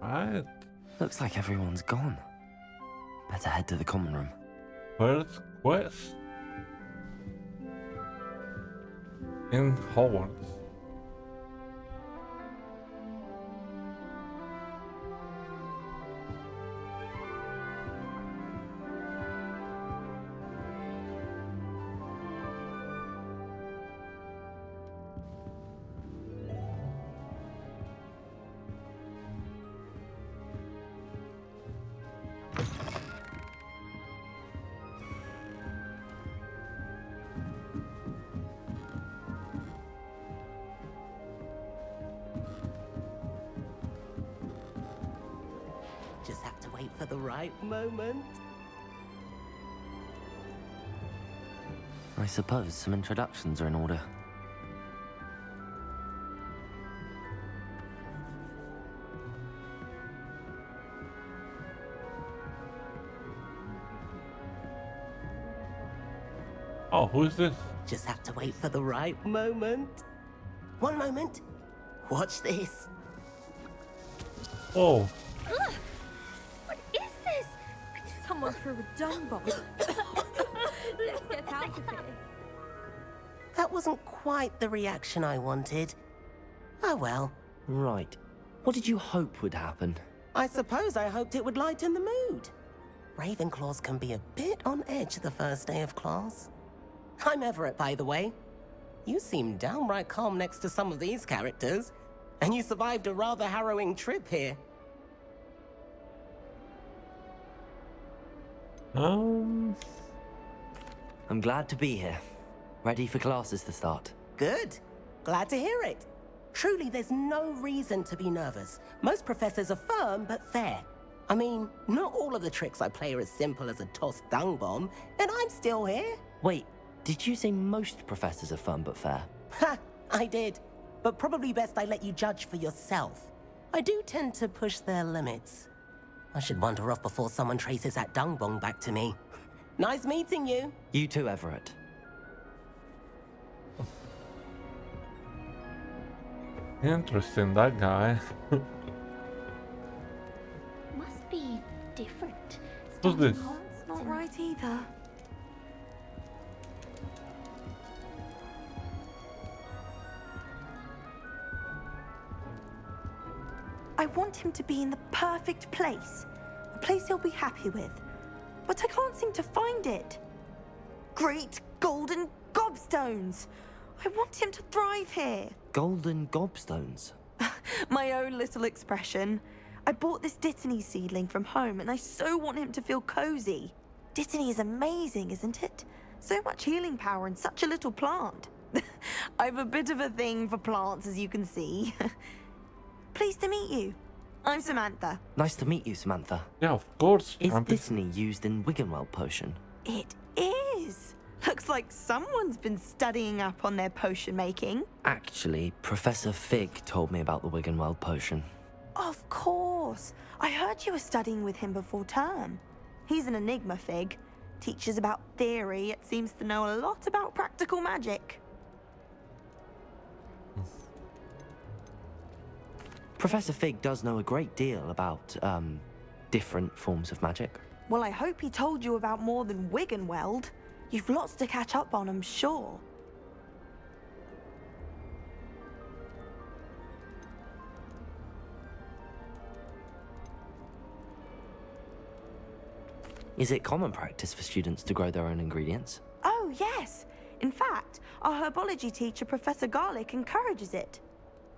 Right. Looks like everyone's gone. Better head to the common room. First quest in Hogwarts. Just have to wait for the right moment. I suppose some introductions are in order. Oh, who is this? Just have to wait for the right moment. One moment. Watch this. Oh. Ugh! What is this? Someone threw a dung bomb. Let's get out of here. That wasn't quite the reaction I wanted. Oh well. Right. What did you hope would happen? I suppose I hoped it would lighten the mood. Ravenclaws can be a bit on edge the first day of class. I'm Everett, by the way. You seem downright calm next to some of these characters, and you survived a rather harrowing trip here. I'm glad to be here. Ready for classes to start. Good. Glad to hear it. Truly, there's no reason to be nervous. Most professors are firm but fair. I mean, not all of the tricks I play are as simple as a tossed dung bomb, and I'm still here. Wait, did you say most professors are fun but fair? Ha! I did. But probably best I let you judge for yourself. I do tend to push their limits. I should wander off before someone traces that dung bomb back to me. Nice meeting you. You too, Everett. Interesting, that guy. Must be different. Who's this? It's not right either. I want him to be in the perfect place. A place he'll be happy with. But I can't seem to find it. Great golden gobstones! I want him to thrive here. Golden gobstones? My own little expression. I bought this Dittany seedling from home and I so want him to feel cozy. Dittany is amazing, isn't it? So much healing power in such a little plant. I've a bit of a thing for plants, as you can see. Pleased to meet you. I'm Samantha. Nice to meet you, Samantha. Yeah, of course. Is Dittany used in Wiggenweld potion? It is. Looks like someone's been studying up on their potion making. Actually, Professor Fig told me about the Wiggenweld potion. Of course. I heard you were studying with him before term. He's an enigma, Fig. Teaches about theory, yet seems to know a lot about practical magic. Professor Fig does know a great deal about, different forms of magic. Well, I hope he told you about more than Wiggenweld. You've lots to catch up on, I'm sure. Is it common practice for students to grow their own ingredients? Oh, yes. In fact, our herbology teacher, Professor Garlick, encourages it.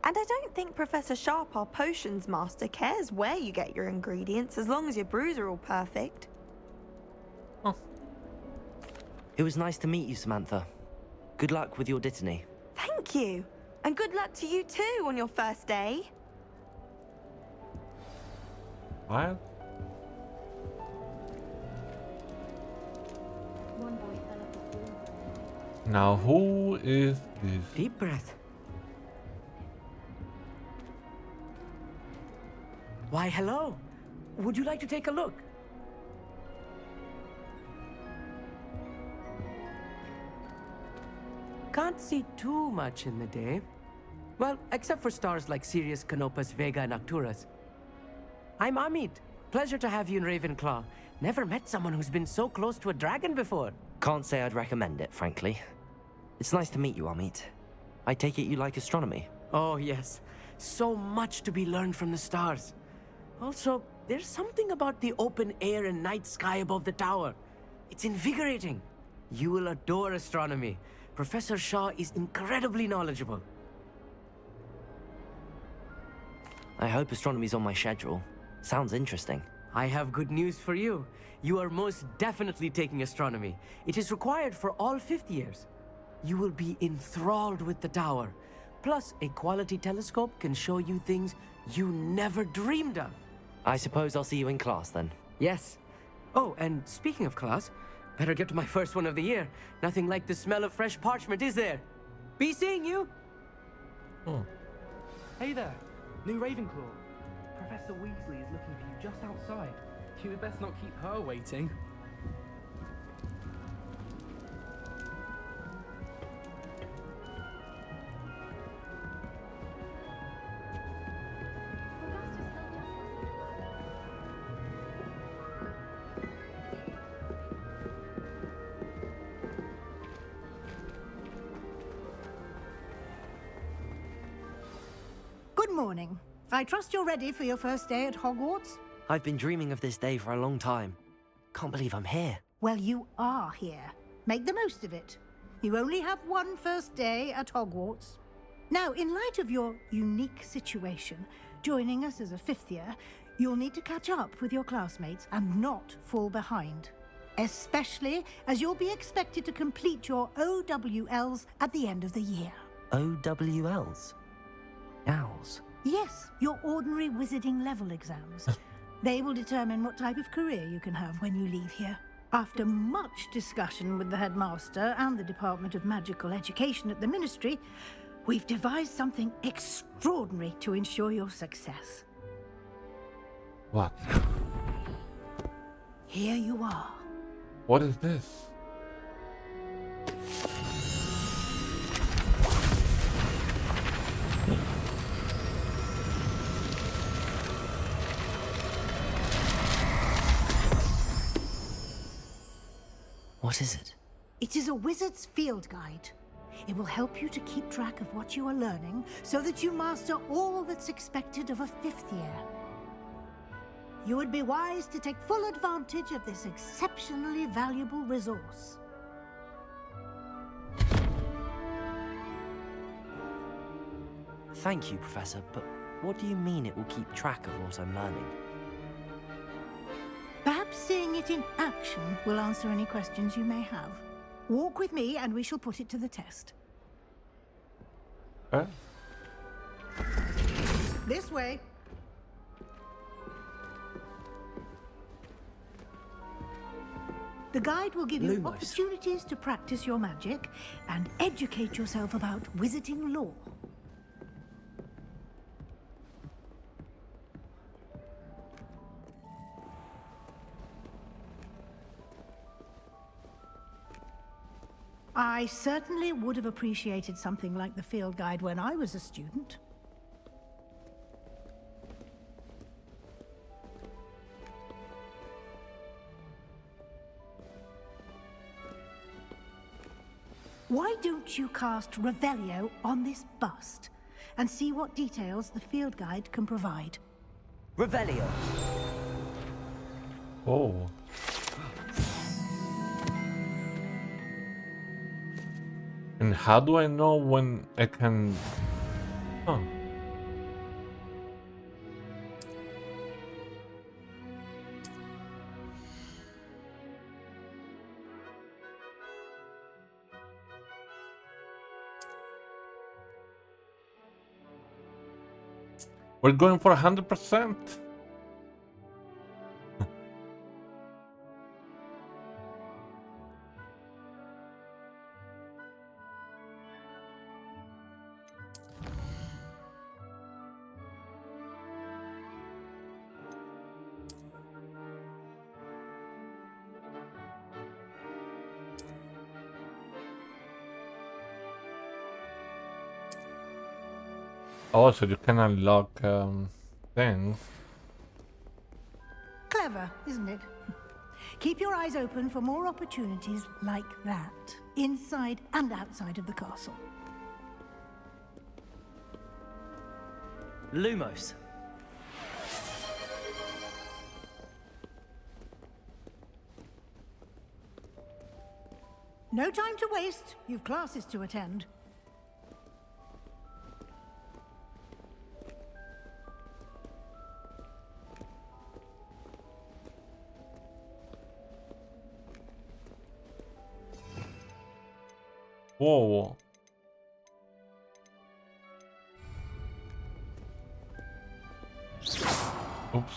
And I don't think Professor Sharp, our potions master, cares where you get your ingredients, as long as your brews are all perfect. It was nice to meet you, Samantha. Good luck with your Dittany. Thank you. And good luck to you too on your first day. What? Now, who is this? Deep breath. Why, hello. Would you like to take a look? Can't see too much in the day. Well, except for stars like Sirius, Canopus, Vega, and Arcturus. I'm Amit. Pleasure to have you in Ravenclaw. Never met someone who's been so close to a dragon before. Can't say I'd recommend it, frankly. It's nice to meet you, Amit. I take it you like astronomy? Oh, yes. So much to be learned from the stars. Also, there's something about the open air and night sky above the tower. It's invigorating. You will adore astronomy. Professor Shaw is incredibly knowledgeable. I hope astronomy's on my schedule. Sounds interesting. I have good news for you. You are most definitely taking astronomy. It is required for all 5th years. You will be enthralled with the tower. Plus, a quality telescope can show you things you never dreamed of. I suppose I'll see you in class then. Yes. Oh, and speaking of class, better get to my first one of the year. Nothing like the smell of fresh parchment, is there? Be seeing you! Hey there, new Ravenclaw. Professor Weasley is looking for you just outside. You had best not keep her waiting. Good morning. I trust you're ready for your first day at Hogwarts? I've been dreaming of this day for a long time. Can't believe I'm here. Well, you are here. Make the most of it. You only have one first day at Hogwarts. Now, in light of your unique situation, joining us as a fifth year, you'll need to catch up with your classmates and not fall behind. Especially as you'll be expected to complete your OWLs at the end of the year. OWLs? Owls? Yes, your ordinary wizarding level exams. They will determine what type of career you can have when you leave here. After much discussion with the headmaster and the Department of Magical Education at the Ministry, we've devised something extraordinary to ensure your success. What? Here you are. What is this? What is it? It is a wizard's field guide. It will help you to keep track of what you are learning so that you master all that's expected of a fifth year. You would be wise to take full advantage of this exceptionally valuable resource. Thank you, Professor, but what do you mean it will keep track of what I'm learning? Perhaps seeing it in action will answer any questions you may have. Walk with me and we shall put it to the test. This way. The guide will give you Lumos. opportunities to practice your magic and educate yourself about wizarding lore. I certainly would have appreciated something like the field guide when I was a student. Why don't you cast Revelio on this bust and see what details the field guide can provide? Revelio. Oh. And how do I know when I can... Huh. We're going for 100%. Oh, so you can unlock things. Clever, isn't it? Keep your eyes open for more opportunities like that, inside and outside of the castle. Lumos. No time to waste. You've classes to attend. Whoa. Oops.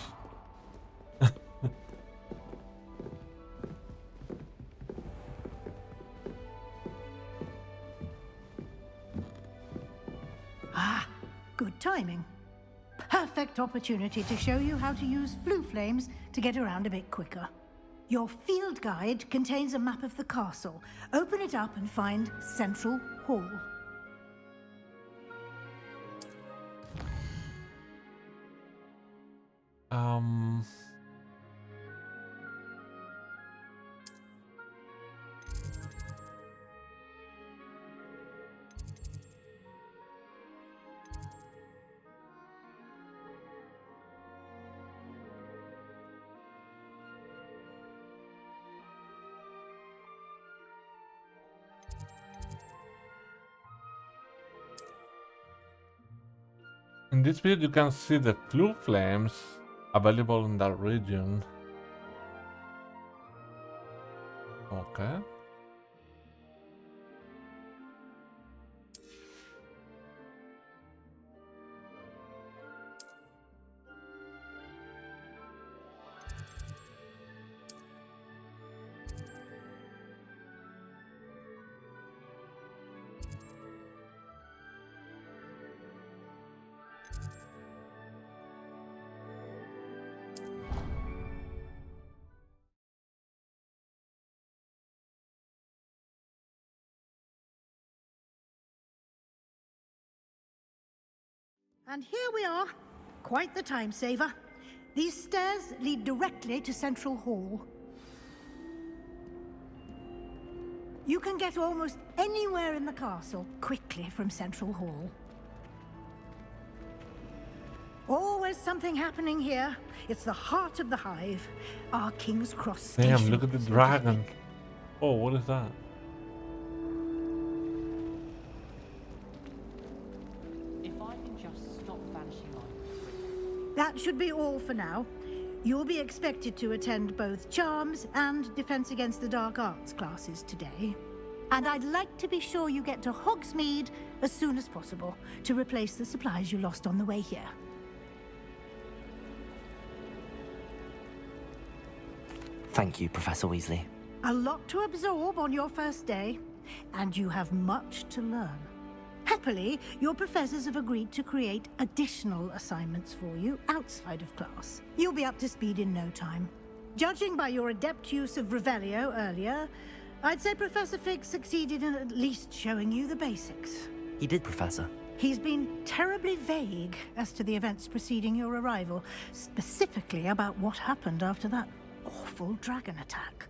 Ah, good timing. Perfect opportunity to show you how to use Floo Flames to get around a bit quicker. Your field guide contains a map of the castle. Open it up and find Central Hall. In this video, you can see the clue flames available in that region. Okay. And here we are. Quite the time saver. These stairs lead directly to Central Hall. You can get almost anywhere in the castle quickly from Central Hall. Always something happening here. It's the heart of the Hive. Our King's Cross station. Damn, look at the dragon. Oh, what is that? That should be all for now. You'll be expected to attend both Charms and Defense Against the Dark Arts classes today. And I'd like to be sure you get to Hogsmeade as soon as possible to replace the supplies you lost on the way here. Thank you, Professor Weasley. A lot to absorb on your first day, and you have much to learn. Happily, your professors have agreed to create additional assignments for you outside of class. You'll be up to speed in no time. Judging by your adept use of Revelio earlier, I'd say Professor Fig succeeded in at least showing you the basics. He did, Professor. He's been terribly vague as to the events preceding your arrival, specifically about what happened after that awful dragon attack.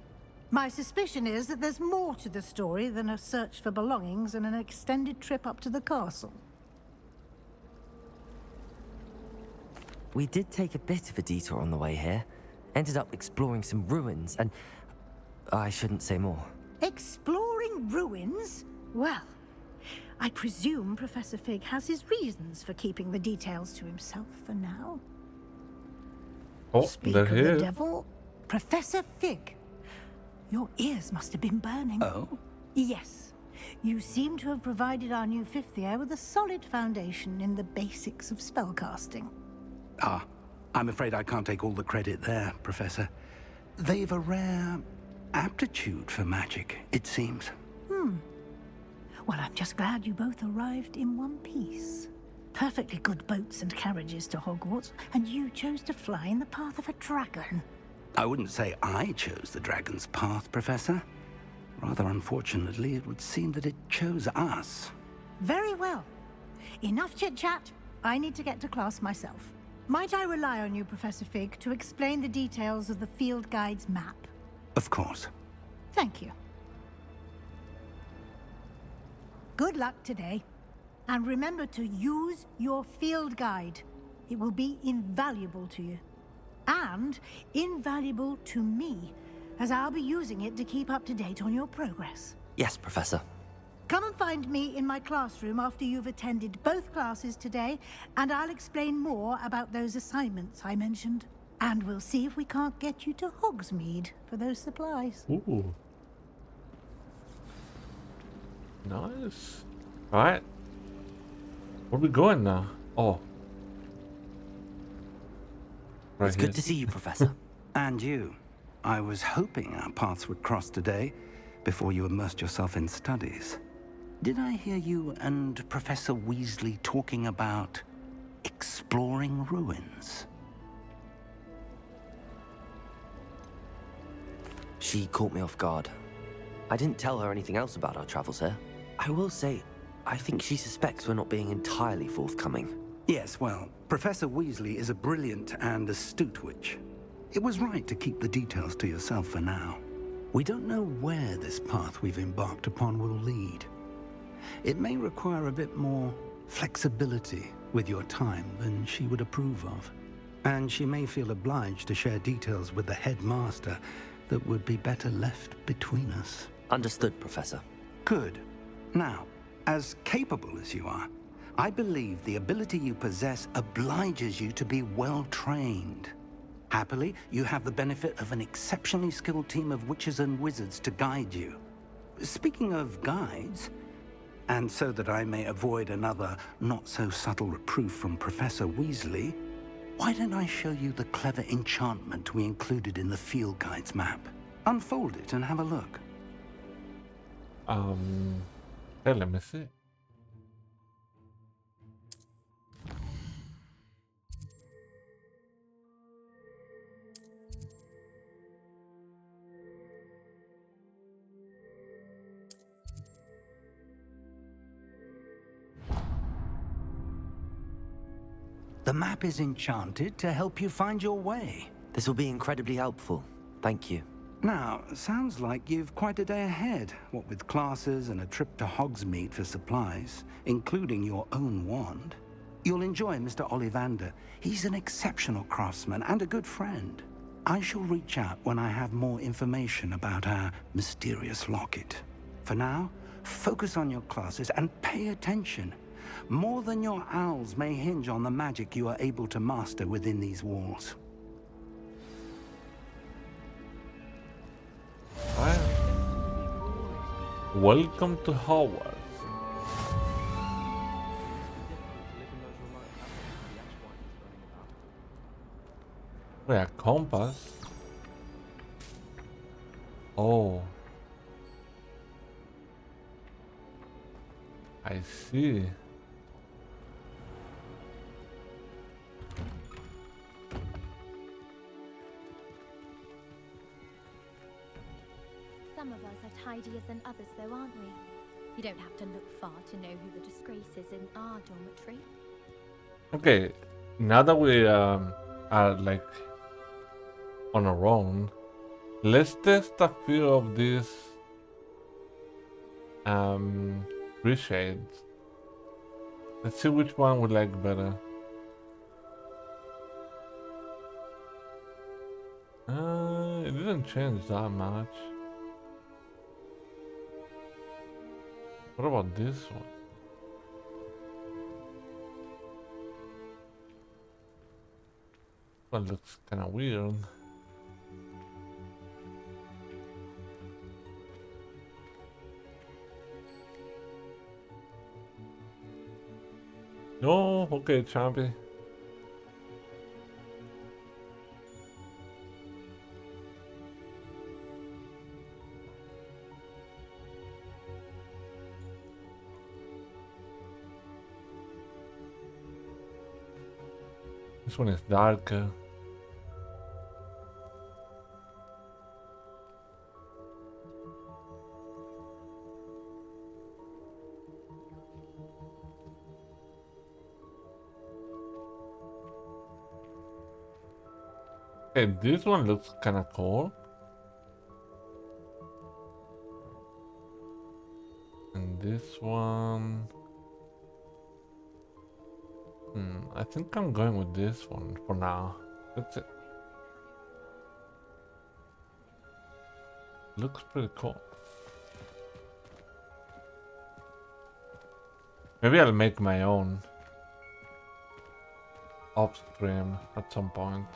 My suspicion is that there's more to the story than a search for belongings and an extended trip up to the castle. We did take a bit of a detour on the way here. Ended up exploring some ruins and... I shouldn't say more. Exploring ruins? Well, I presume Professor Fig has his reasons for keeping the details to himself for now. Oh, Speak there of he the is. devil, Professor Fig. Your ears must have been burning. Oh? Yes. You seem to have provided our new fifth year with a solid foundation in the basics of spellcasting. Ah, I'm afraid I can't take all the credit there, Professor. They've a rare aptitude for magic, it seems. Well, I'm just glad you both arrived in one piece. Perfectly good boats and carriages to Hogwarts, and you chose to fly in the path of a dragon. I wouldn't say I chose the dragon's path, Professor. Rather unfortunately, it would seem that it chose us. Very well. Enough chit-chat. I need to get to class myself. Might I rely on you, Professor Fig, to explain the details of the field guide's map? Of course. Thank you. Good luck today. And remember to use your field guide. It will be invaluable to you. And invaluable to me, as I'll be using it to keep up to date on your progress. Yes, Professor. Come and find me in my classroom after you've attended both classes today, and I'll explain more about those assignments I mentioned. And we'll see if we can't get you to Hogsmeade for those supplies. Ooh. Nice. Alright. Where are we going now? Oh. Right It's here. good to see you, Professor. And you. I was hoping our paths would cross today, before you immersed yourself in studies. Did I hear you and Professor Weasley talking about exploring ruins? She caught me off guard. I didn't tell her anything else about our travels here. I will say, I think she suspects we're not being entirely forthcoming. Yes, well, Professor Weasley is a brilliant and astute witch. It was right to keep the details to yourself for now. We don't know where this path we've embarked upon will lead. It may require a bit more flexibility with your time than she would approve of. And she may feel obliged to share details with the headmaster that would be better left between us. Understood, Professor. Good. Now, as capable as you are, I believe the ability you possess obliges you to be well-trained. Happily, you have the benefit of an exceptionally skilled team of witches and wizards to guide you. Speaking of guides, and so that I may avoid another not-so-subtle reproof from Professor Weasley, why don't I show you the clever enchantment we included in the field guide's map? Unfold it and have a look. Hey, let me see. The map is enchanted to help you find your way. This will be incredibly helpful. Thank you. Now, sounds like you've quite a day ahead, what with classes and a trip to Hogsmeade for supplies, including your own wand. You'll enjoy Mr. Ollivander. He's an exceptional craftsman and a good friend. I shall reach out when I have more information about our mysterious locket. For now, focus on your classes and pay attention. More than your owls may hinge on the magic you are able to master within these walls. Welcome to Hogwarts. Wait, a compass? Oh. I see. Some of us are tidier than others, though, aren't we? You don't have to look far to know who the disgrace is in our dormitory. Okay, now that we are like on our own, let's test a few of these reshades. Let's see which one we like better. It didn't change that much. What about this one? Well, looks kind of weird. No, okay, Champy. This one is darker. Okay, this one looks kind of cool. And this one... I think I'm going with this one for now. That's it. Looks pretty cool. Maybe I'll make my own off stream at some point.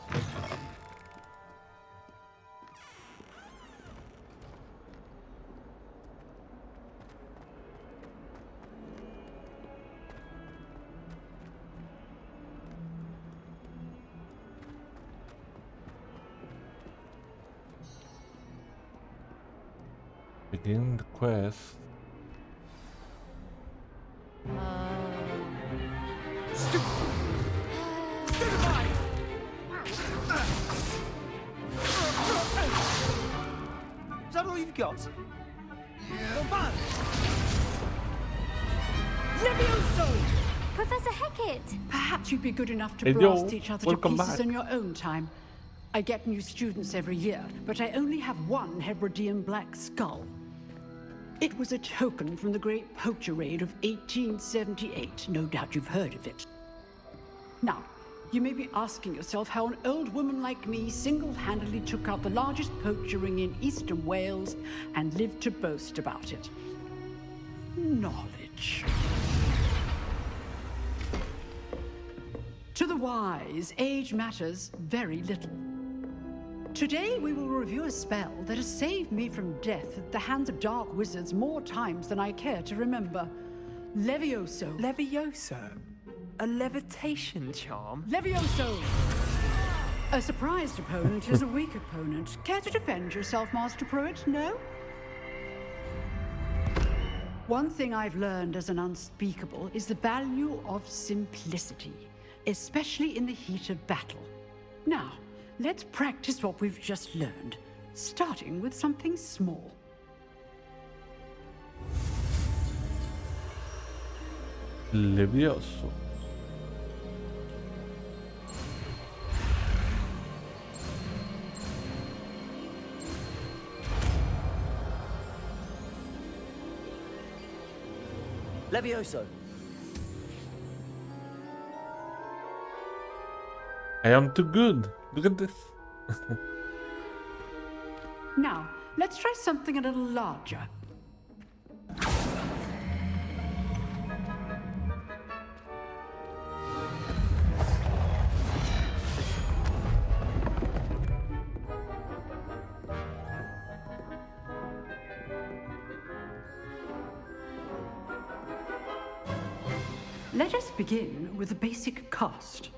Begin the quest. Is that all you've got? Yeah. Levioso! Professor Hecat! Perhaps you'd be good enough to Hey, blast yo, each other to welcome pieces back. in your own time. I get new students every year, but I only have one Hebridean black skull. It was a token from the Great Poacher Raid of 1878. No doubt you've heard of it. Now, you may be asking yourself how an old woman like me single-handedly took out the largest poacher ring in eastern Wales and lived to boast about it. Knowledge. To the wise, age matters very little. Today we will review a spell that has saved me from death at the hands of dark wizards more times than I care to remember. Levioso. Levioso? A levitation charm? Levioso! A surprised opponent is a weak opponent. Care to defend yourself, Master Pruitt? No? One thing I've learned as an unspeakable is the value of simplicity, especially in the heat of battle. Now, let's practice what we've just learned, starting with something small. Levioso. Levioso. I am too good. Look at this. Now, let's try something a little larger. Let us begin with the basic cast.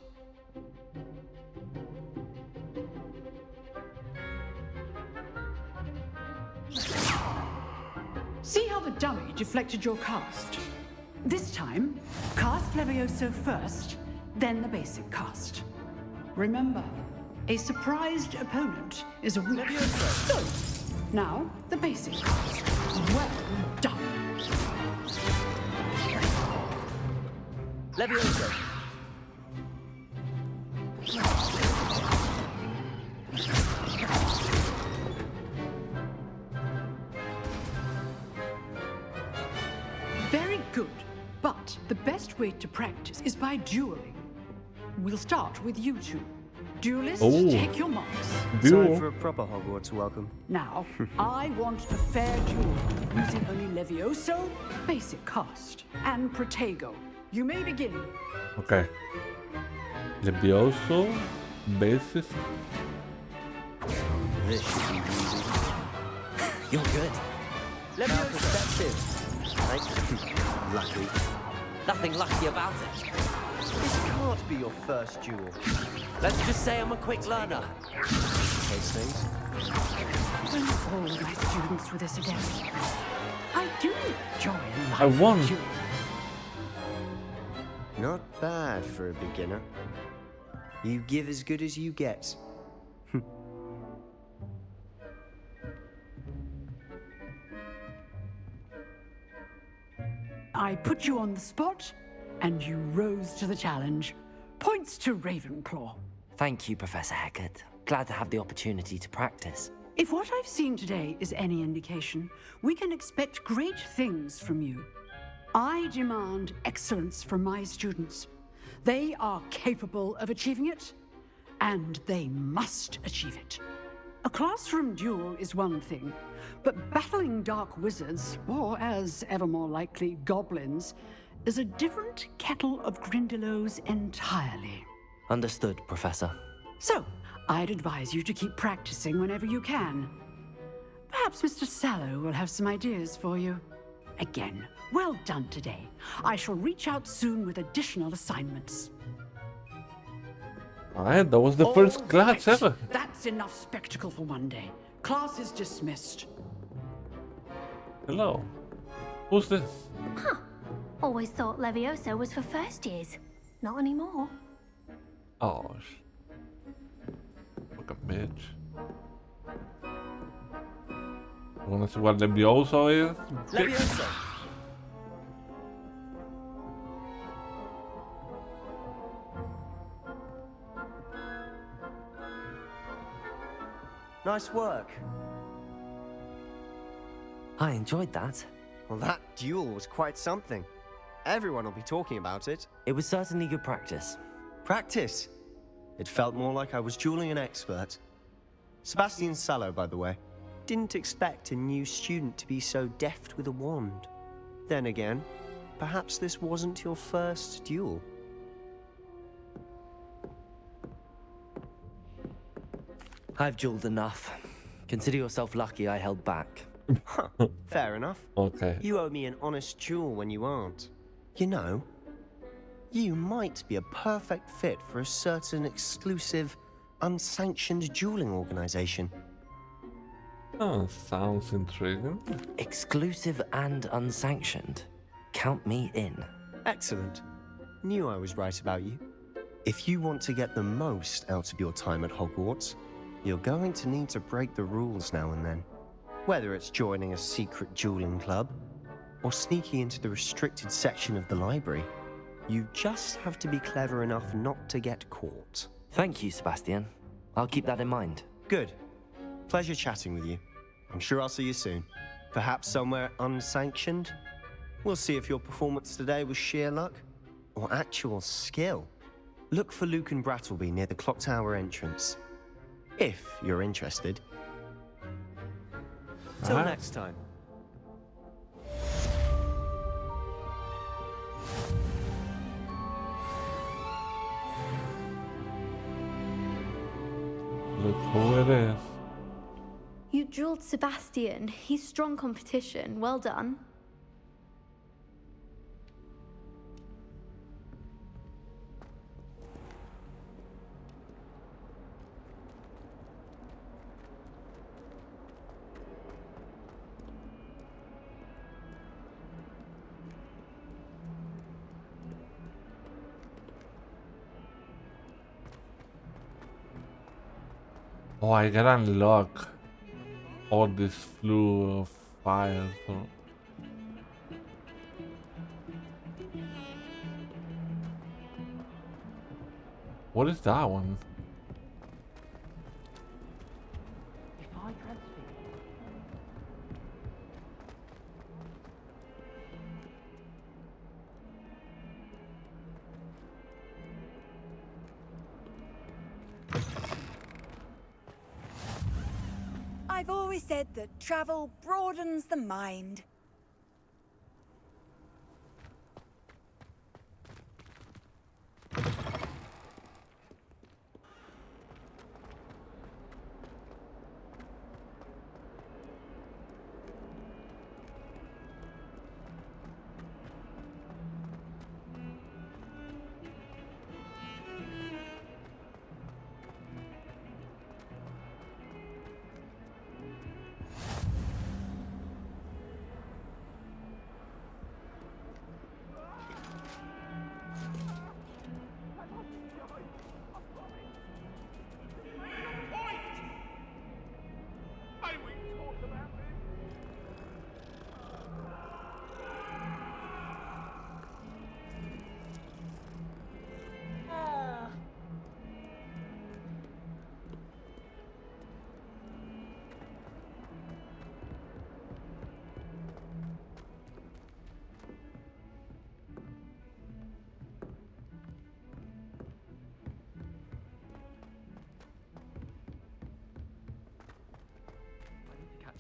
See how the dummy deflected your cast? This time, cast Levioso first, then the basic cast. Remember, a surprised opponent is a weak... So, now, the basic cast. Well done. Levioso. Very good, but the best way to practice is by dueling. We'll start with you two. Duelists, take your marks. Time for a proper Hogwarts welcome. Now, I want a fair duel, using only Levioso, basic cast, and Protego. You may begin. Okay. Levioso, basis. This should be easy. You're good. Levioso. Perceptive. Lucky. Nothing lucky about it. This can't be your first duel. Let's just say I'm a quick learner. Case things. When all my students with this again. I do enjoy life. I won. Duel. Not bad for a beginner. You give as good as you get. I put you on the spot, and you rose to the challenge. Points to Ravenclaw. Thank you, Professor Hecat. Glad to have the opportunity to practice. If what I've seen today is any indication, we can expect great things from you. I demand excellence from my students. They are capable of achieving it, and they must achieve it. A classroom duel is one thing, but battling dark wizards, or as ever more likely, goblins, is a different kettle of Grindylows entirely. Understood, Professor. So, I'd advise you to keep practicing whenever you can. Perhaps Mr. Sallow will have some ideas for you. Again, well done today. I shall reach out soon with additional assignments. Alright, that was the first class ever. That's enough spectacle for one day. Class is dismissed. Hello. Who's this? Huh. Always thought Levioso was for first years. Not anymore. Oh, fucking bitch. You wanna see what Levioso is? Levioso. Nice work. I enjoyed that. Well, that duel was quite something. Everyone will be talking about it. It was certainly good practice. Practice? It felt more like I was dueling an expert. Sebastian Sallow, by the way. Didn't expect a new student to be so deft with a wand. Then again, perhaps this wasn't your first duel. I've jeweled enough. Consider yourself lucky I held back. Fair enough. Okay. You owe me an honest jewel when you aren't. You know, you might be a perfect fit for a certain exclusive, unsanctioned dueling organization. Oh, sounds intriguing. Exclusive and unsanctioned. Count me in. Excellent. Knew I was right about you. If you want to get the most out of your time at Hogwarts, you're going to need to break the rules now and then. Whether it's joining a secret dueling club, or sneaking into the restricted section of the library, you just have to be clever enough not to get caught. Thank you, Sebastian. I'll keep that in mind. Good. Pleasure chatting with you. I'm sure I'll see you soon. Perhaps somewhere unsanctioned? We'll see if your performance today was sheer luck or actual skill. Look for Lucan Brattleby near the Clock Tower entrance. If you're interested. Till next time. Look who it is. You drilled Sebastian. He's strong competition. Well done. Oh, I can unlock all this flue of fire. So. What is that one? I've always said that travel broadens the mind.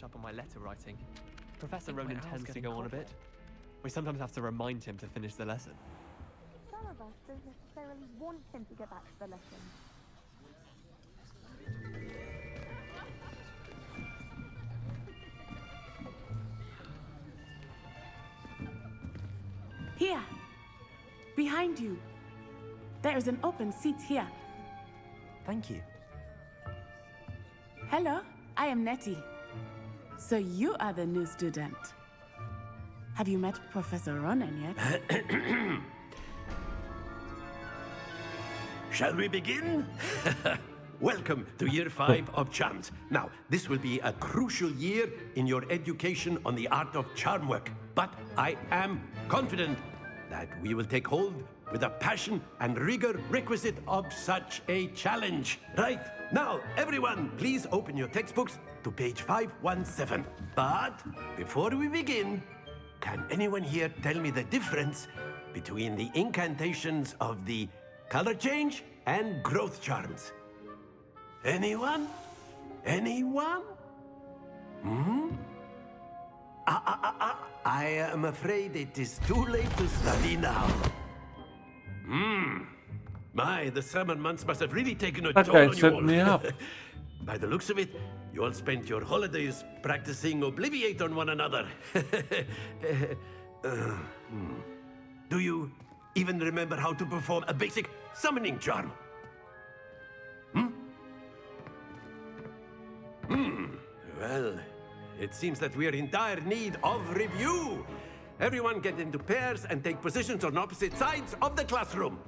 Up on my letter writing. Professor Ronan tends to go on a bit. We sometimes have to remind him to finish the lesson. Some of us don't necessarily want him to get back to the lesson. Here! Behind you! There is an open seat here. Thank you. Hello, I am Nettie. So you are the new student. Have you met Professor Ronan yet? Shall we begin? Welcome to Year 5 of Charms. Now, this will be a crucial year in your education on the art of charm work. But I am confident that we will take hold with the passion and rigor requisite of such a challenge. Right, now, everyone, please open your textbooks to page 517. But before we begin, can anyone here tell me the difference between the incantations of the color change and growth charms? Anyone? Anyone? I am afraid it is too late to study now. My, the summer months must have really taken a That toll guy on you set all. me up. By the looks of it, you all spent your holidays practicing Obliviate on one another. Do you even remember how to perform a basic summoning charm? Well, it seems that we are in dire need of review. Everyone get into pairs and take positions on opposite sides of the classroom.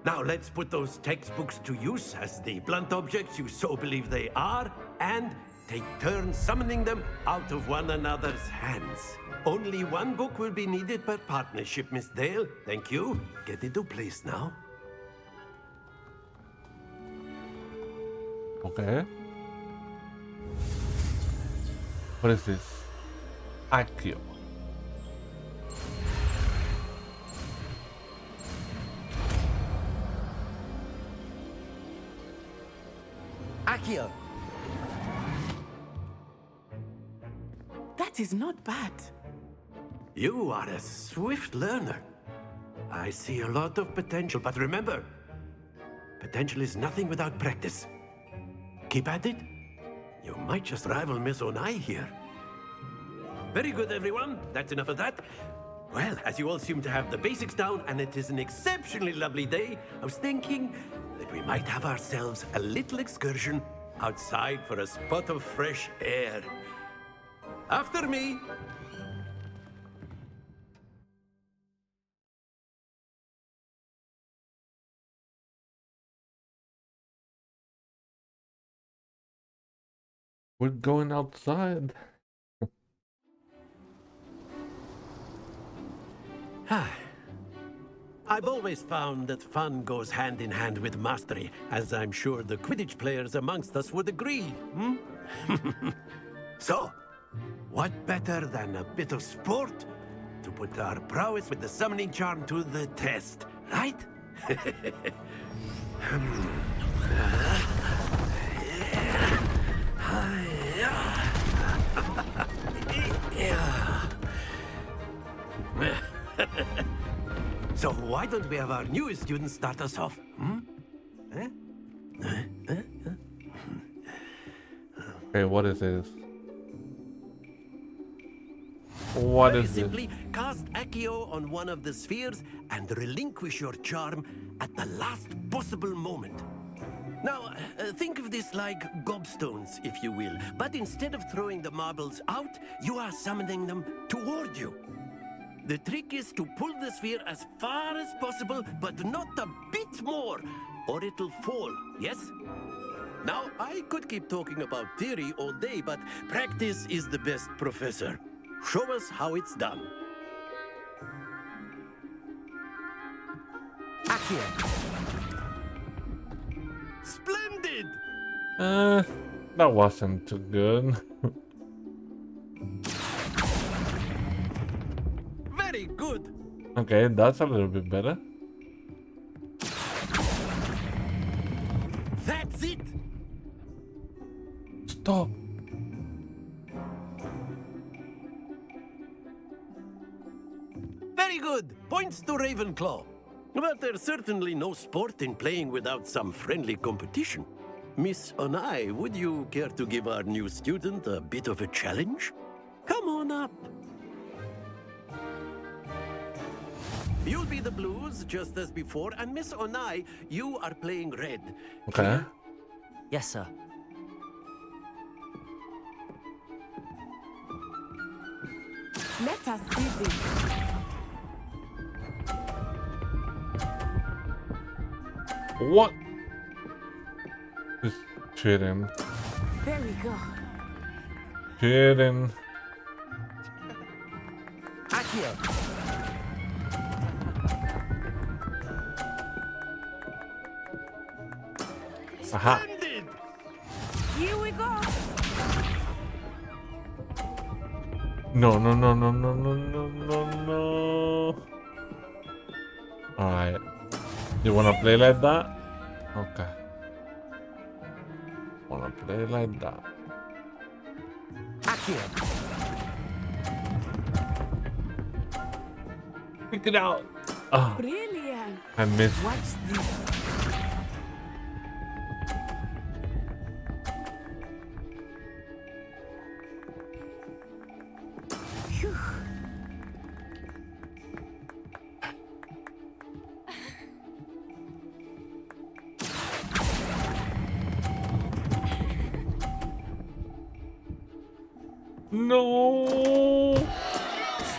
Now let's put those textbooks to use as the blunt objects you so believe they are, and take turns summoning them out of one another's hands. Only one book will be needed per partnership, Miss Dale. Thank you. Get into place now. Okay. What is this? Accio. Accio. That is not bad. You are a swift learner. I see a lot of potential, but remember, potential is nothing without practice. Keep at it. You might just rival Miss Onai here. Very good, everyone. That's enough of that. Well, as you all seem to have the basics down, and it is an exceptionally lovely day, I was thinking that we might have ourselves a little excursion outside for a spot of fresh air. After me. We're going outside. I've always found that fun goes hand in hand with mastery, as I'm sure the Quidditch players amongst us would agree. So, what better than a bit of sport to put our prowess with the summoning charm to the test, right? So why don't we have our newest student start us off? Okay, what is this? What Very is simply, this? cast Accio on one of the spheres and relinquish your charm at the last possible moment. Now, think of this like gobstones, if you will. But instead of throwing the marbles out, you are summoning them toward you. The trick is to pull the sphere as far as possible, but not a bit more, or it'll fall, yes? Now, I could keep talking about theory all day, but practice is the best professor. Show us how it's done. Accio. Splendid! That wasn't too good. Very good. Okay, that's a little bit better. That's it. Stop. Very good. Points to Ravenclaw. But there's certainly no sport in playing without some friendly competition. Miss Onai, would you care to give our new student a bit of a challenge? Come on up. You'll be the blues, just as before, and Miss Onai, you are playing red. Okay. Yes, sir. Let us see this. What? Just cheating. There we go. Cheating. Accio. Aha. Splendid! Here we go. No, no, no, no, no, no, no, no, no. Alright. You wanna play like that? Okay. Wanna play like that? Accio. Pick it out. Oh, Brilliant. I missed. Watch this. Phew. No.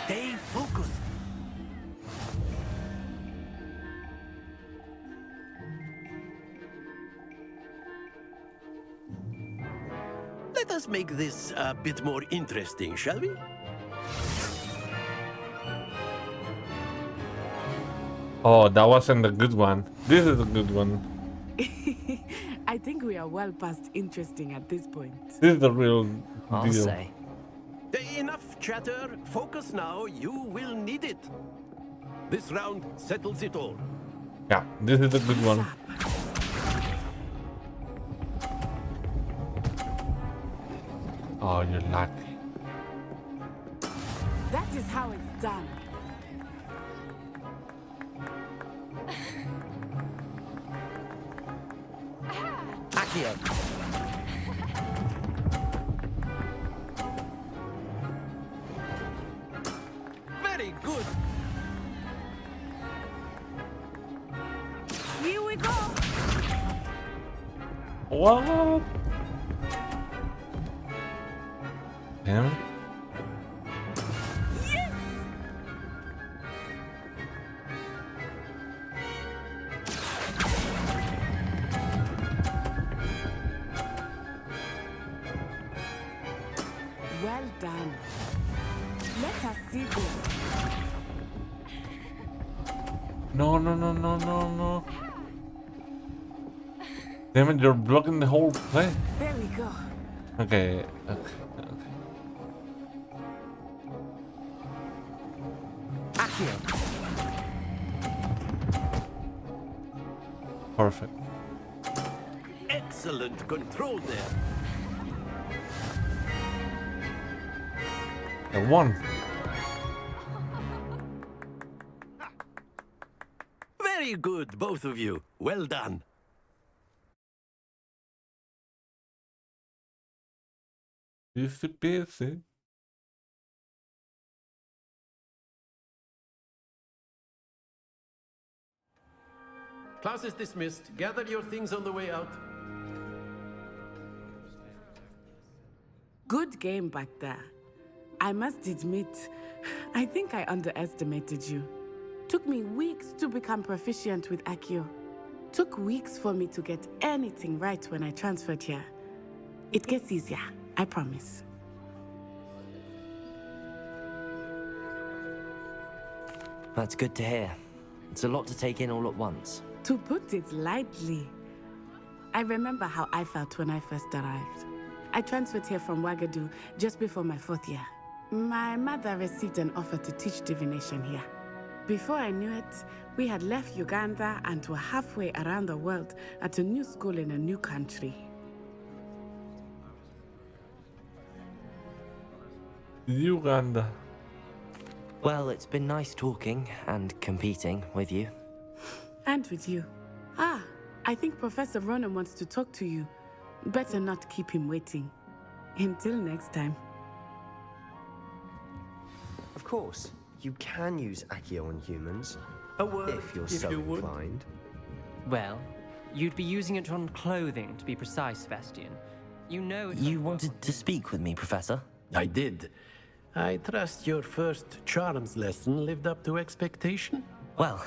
Stay focused. Let us make this a bit more interesting, shall we? Oh, that wasn't the good one. This is a good one. I think we are well past interesting at this point. This is the real I'll deal. say. Enough chatter. Focus now. You will need it. This round settles it all. Yeah, this is a good one. Oh, you're lucky. That is how it's done. Accio. Very good. Here we go. What? Damn it. Well done. Let us see this. No, no, no, no, no, no. Damn it, you're blocking the whole play. There we go. Okay, okay, okay. Accio. Perfect. Excellent control there. I won. Very good, both of you. Well done. Easy peasy. Class is dismissed. Gather your things on the way out. Good game back there. I must admit, I think I underestimated you. Took me weeks to become proficient with Accio. Took weeks for me to get anything right when I transferred here. It gets easier, I promise. That's good to hear. It's a lot to take in all at once. To put it lightly, I remember how I felt when I first arrived. I transferred here from Ouagadougou just before my 4th year. My mother received an offer to teach divination here. Before I knew it, we had left Uganda and were halfway around the world at a new school in a new country. Uganda. Well, it's been nice talking and competing with you. And with you. Ah, I think Professor Ronan wants to talk to you. Better not keep him waiting. Until next time. Of course, you can use Accio on humans. A word, if you're if so you would. inclined. Well, you'd be using it on clothing, to be precise, Sebastian. You know it. You wanted to speak with me, Professor? I did. I trust your first charms lesson lived up to expectation? Well,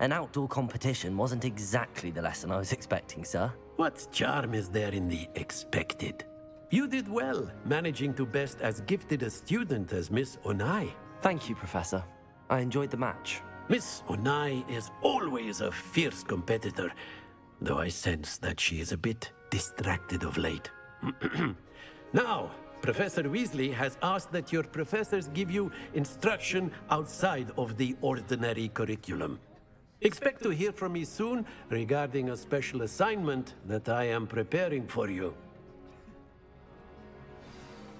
an outdoor competition wasn't exactly the lesson I was expecting, sir. What charm is there in the expected? You did well, managing to best as gifted a student as Miss Onai. Thank you, Professor. I enjoyed the match. Miss Onai is always a fierce competitor, though I sense that she is a bit distracted of late. Now, Professor Weasley has asked that your professors give you instruction outside of the ordinary curriculum. Expect to hear from me soon regarding a special assignment that I am preparing for you.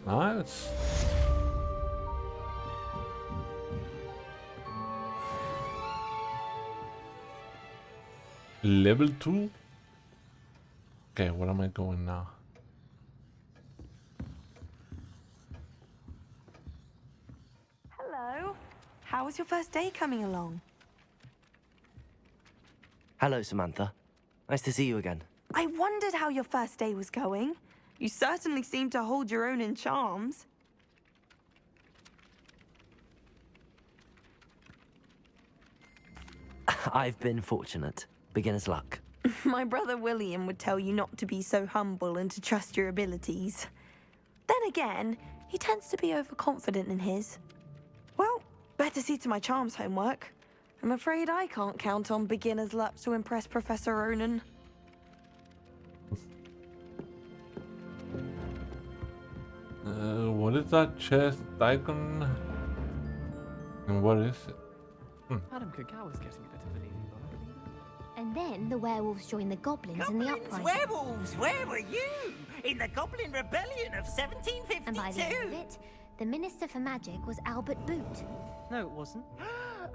Nice. Level 2? Okay, where am I going now? How was your first day coming along? Hello, Samantha. Nice to see you again. I wondered how your first day was going. You certainly seem to hold your own in charms. I've been fortunate. Beginner's luck. My brother William would tell you not to be so humble and to trust your abilities. Then again, he tends to be overconfident in his. Well, better see to my charms homework. I'm afraid I can't count on beginner's luck to impress Professor Ronan. What is that chest icon? And what is it? Madame Kagawa's getting a bit of an easy bargain. And then the werewolves joined the goblins in the uprising. Werewolves, where were you? In the Goblin Rebellion of 1752. And by the end of it, the Minister for Magic was Albert Boot. No, it wasn't.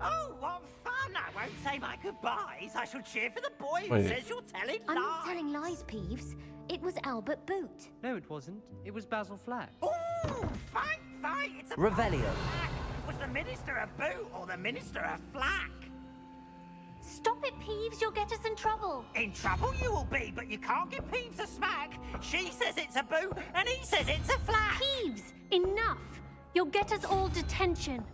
Oh, what fun! I won't say my goodbyes. I shall cheer for the boy who Wait. says you're telling I'm lies. not telling lies, Peeves. It was Albert Boot. No, it wasn't. It was Basil Flack. Ooh, fight! It's a Revelio. Flack. Was the Minister a boot or the Minister a flack? Stop it, Peeves. You'll get us in trouble. In trouble you will be, but you can't give Peeves a smack. She says it's a boot, and he says it's a flack. Peeves, enough. You'll get us all detention.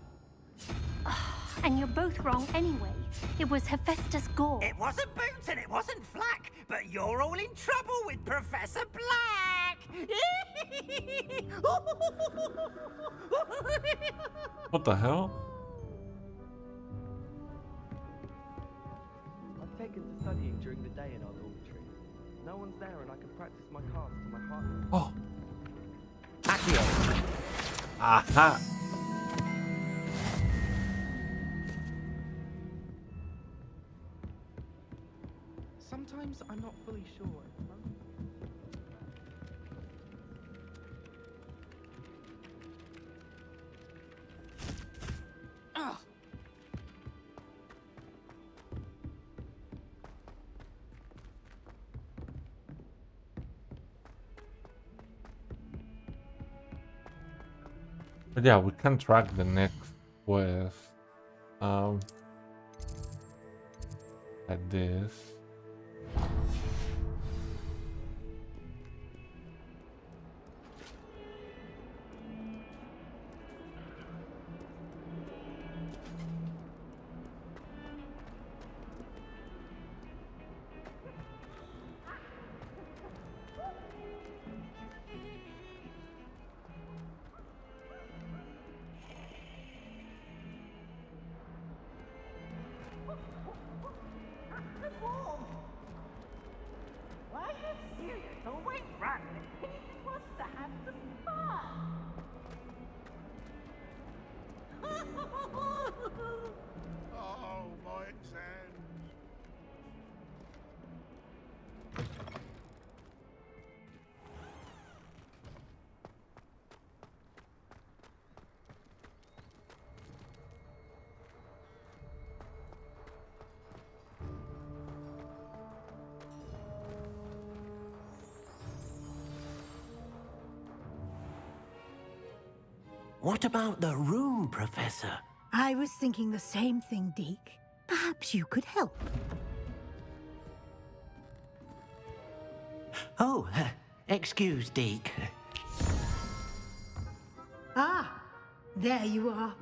And you're both wrong anyway. It was Hephaestus Gore. It wasn't boot and it wasn't flack, but you're all in trouble with Professor Black. What the hell? I've taken to studying during the day in our dormitory. No one's there and I can practice my cards to my heart. Oh. Accio. Aha. Sometimes I'm not fully sure. But yeah, we can track the next quest. Like this. Why are you serious? Always run. He wants to have some fun. Oh, my exams. What about the room, Professor? I was thinking the same thing, Deke. Perhaps you could help. Oh, excuse, Deke. Ah, there you are.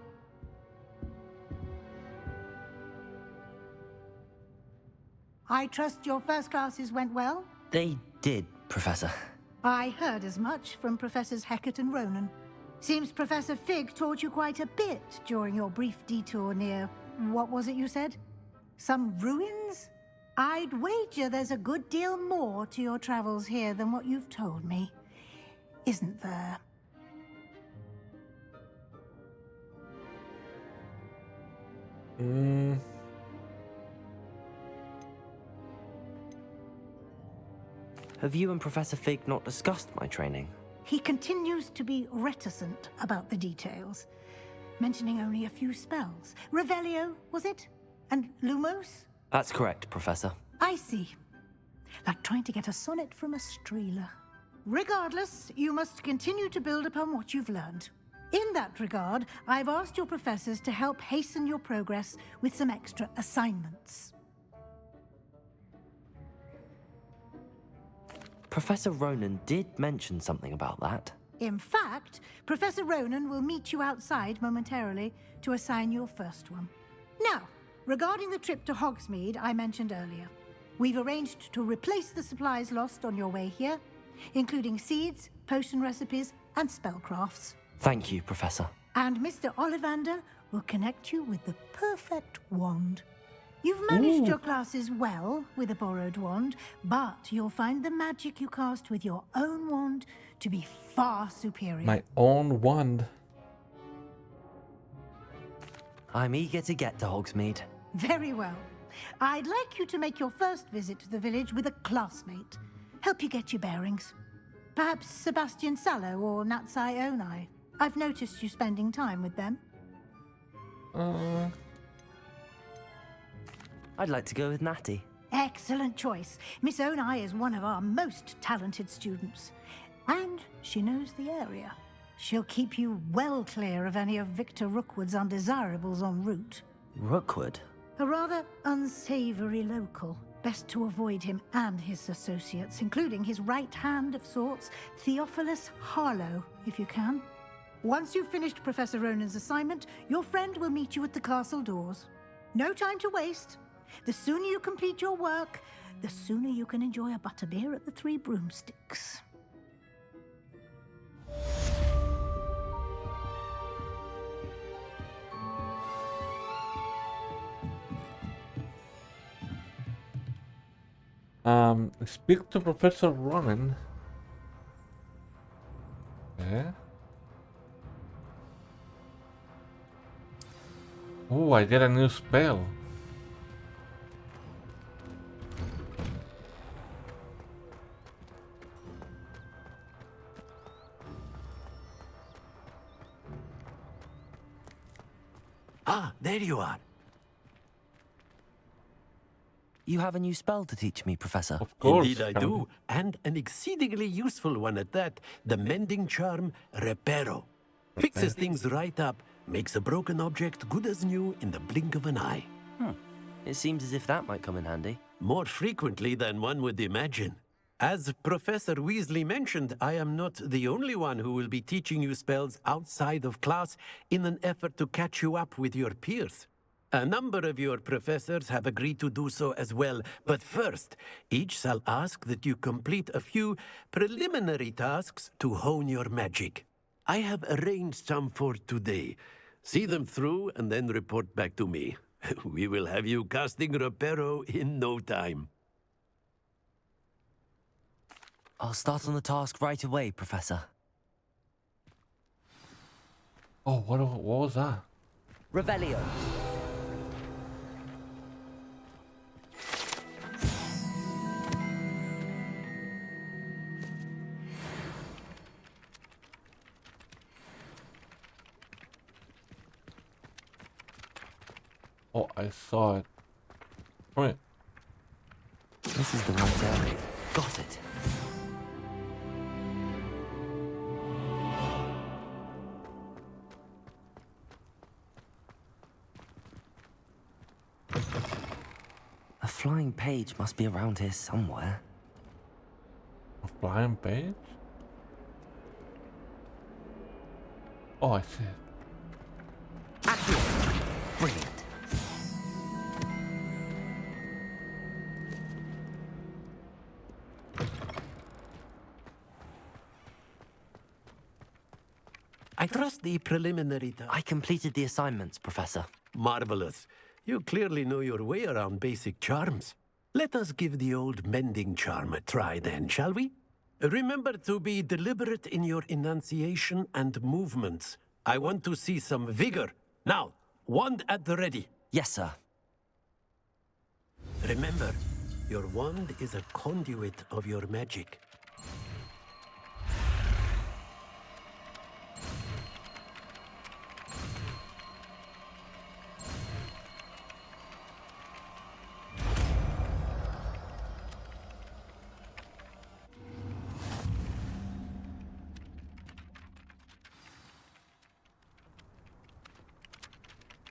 I trust your first classes went well? They did, Professor. I heard as much from Professors Hecat and Ronan. Seems Professor Fig taught you quite a bit during your brief detour near... what was it you said? Some ruins? I'd wager there's a good deal more to your travels here than what you've told me. Isn't there? Have you and Professor Fig not discussed my training? He continues to be reticent about the details, mentioning only a few spells. Revelio, was it? And Lumos? That's correct, Professor. I see. Like trying to get a sonnet from a streeler. Regardless, you must continue to build upon what you've learned. In that regard, I've asked your professors to help hasten your progress with some extra assignments. Professor Ronan did mention something about that. In fact, Professor Ronan will meet you outside momentarily to assign your first one. Now, regarding the trip to Hogsmeade I mentioned earlier, we've arranged to replace the supplies lost on your way here, including seeds, potion recipes, and spellcrafts. Thank you, Professor. And Mr. Ollivander will connect you with the perfect wand. You've managed your classes well with a borrowed wand, but you'll find the magic you cast with your own wand to be far superior. My own wand. I'm eager to get to Hogsmeade. Very well. I'd like you to make your first visit to the village with a classmate. Help you get your bearings. Perhaps Sebastian Sallow or Natsai Onai. I've noticed you spending time with them. I'd like to go with Natty. Excellent choice. Miss Onai is one of our most talented students. And she knows the area. She'll keep you well clear of any of Victor Rookwood's undesirables en route. Rookwood? A rather unsavory local. Best to avoid him and his associates, including his right hand of sorts, Theophilus Harlow, if you can. Once you've finished Professor Ronan's assignment, your friend will meet you at the castle doors. No time to waste. The sooner you complete your work, the sooner you can enjoy a butterbeer at the Three Broomsticks. Speak to Professor Ronan. Okay. Oh, I get a new spell. Ah, there you are. You have a new spell to teach me, Professor. Of course. Indeed I do, and an exceedingly useful one at that. The mending charm, Reparo. Fixes things right up, makes a broken object good as new in the blink of an eye. It seems as if that might come in handy. More frequently than one would imagine. As Professor Weasley mentioned, I am not the only one who will be teaching you spells outside of class in an effort to catch you up with your peers. A number of your professors have agreed to do so as well, but first, each shall ask that you complete a few preliminary tasks to hone your magic. I have arranged some for today. See them through and then report back to me. We will have you casting Reparo in no time. I'll start on the task right away, Professor. Oh, what was that? Revelio. Oh, I saw it. Wait. This is the right area. Got it. A flying page must be around here somewhere. A flying page? Oh, I see it. Accio. Brilliant. I trust the preliminary I completed the assignments, Professor. Marvelous. You clearly know your way around basic charms. Let us give the old mending charm a try then, shall we? Remember to be deliberate in your enunciation and movements. I want to see some vigor. Now, wand at the ready. Yes, sir. Remember, your wand is a conduit of your magic.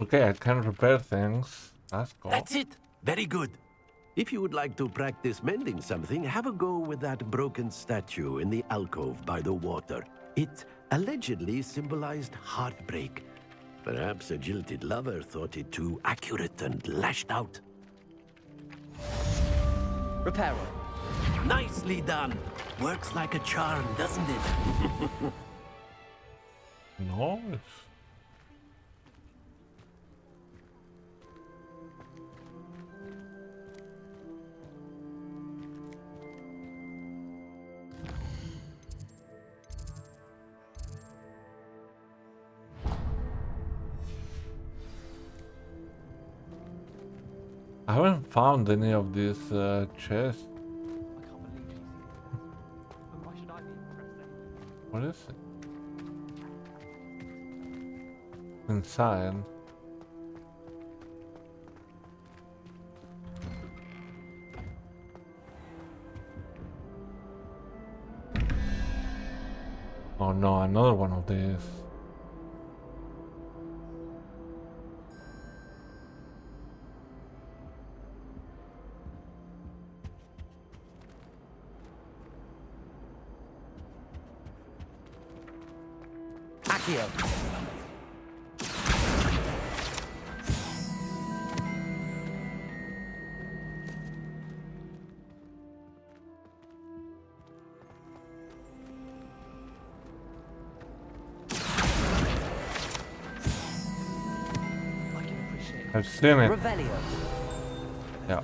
Okay, I can repair things. That's cool. That's it. Very good. If you would like to practice mending something, have a go with that broken statue in the alcove by the water. It allegedly symbolized heartbreak. Perhaps a jilted lover thought it too accurate and lashed out. Reparo. Nicely done. Works like a charm, doesn't it? Nice. I haven't found any of these chests. What is it? Inside. Oh no, another one of these. Accio. I've seen it. Revelio. Yeah.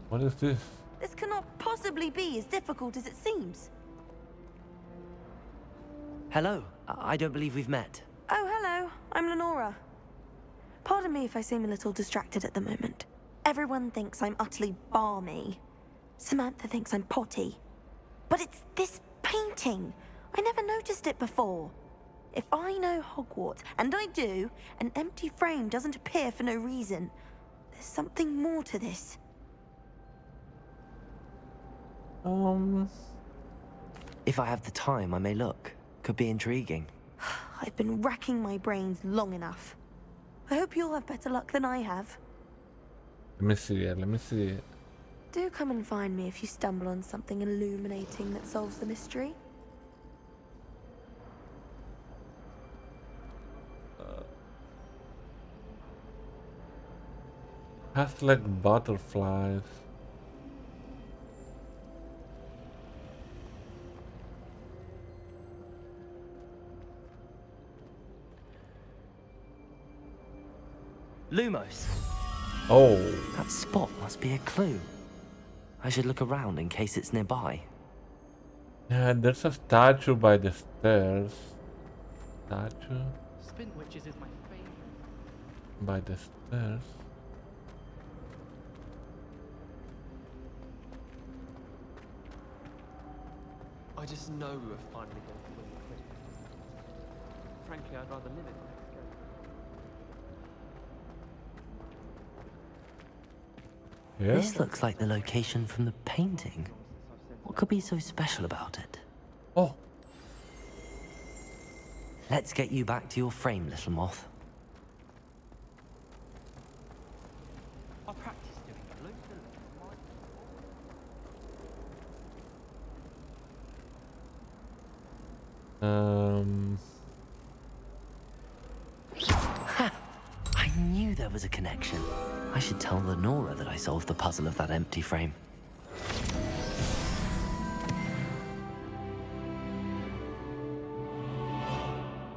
What is this? This cannot possibly be as difficult as it seems. Hello. I don't believe we've met. Oh, hello. I'm Lenora. Pardon me if I seem a little distracted at the moment. Everyone thinks I'm utterly balmy. Samantha thinks I'm potty. But it's this painting. I never noticed it before. If I know Hogwarts, and I do, an empty frame doesn't appear for no reason. There's something more to this. If I have the time, I may look. Could be intriguing. I've been racking my brains long enough. I hope you'll have better luck than I have. Let me see it, let me see it. Do come and find me if you stumble on something illuminating that solves the mystery. Has like butterflies. Lumos. Oh. That spot must be a clue. I should look around in case it's nearby. Yeah, there's a statue by the stairs. Statue Spin Witches is my favorite. by the stairs. I just know we're finally going to win the quiz. Frankly, I'd rather live in Mexico. Yeah. This looks like the location from the painting. What could be so special about it? Oh. Let's get you back to your frame, little moth. I practice doing blue Ha! I knew there was a connection. I should tell Lenora that I solved the puzzle of that empty frame.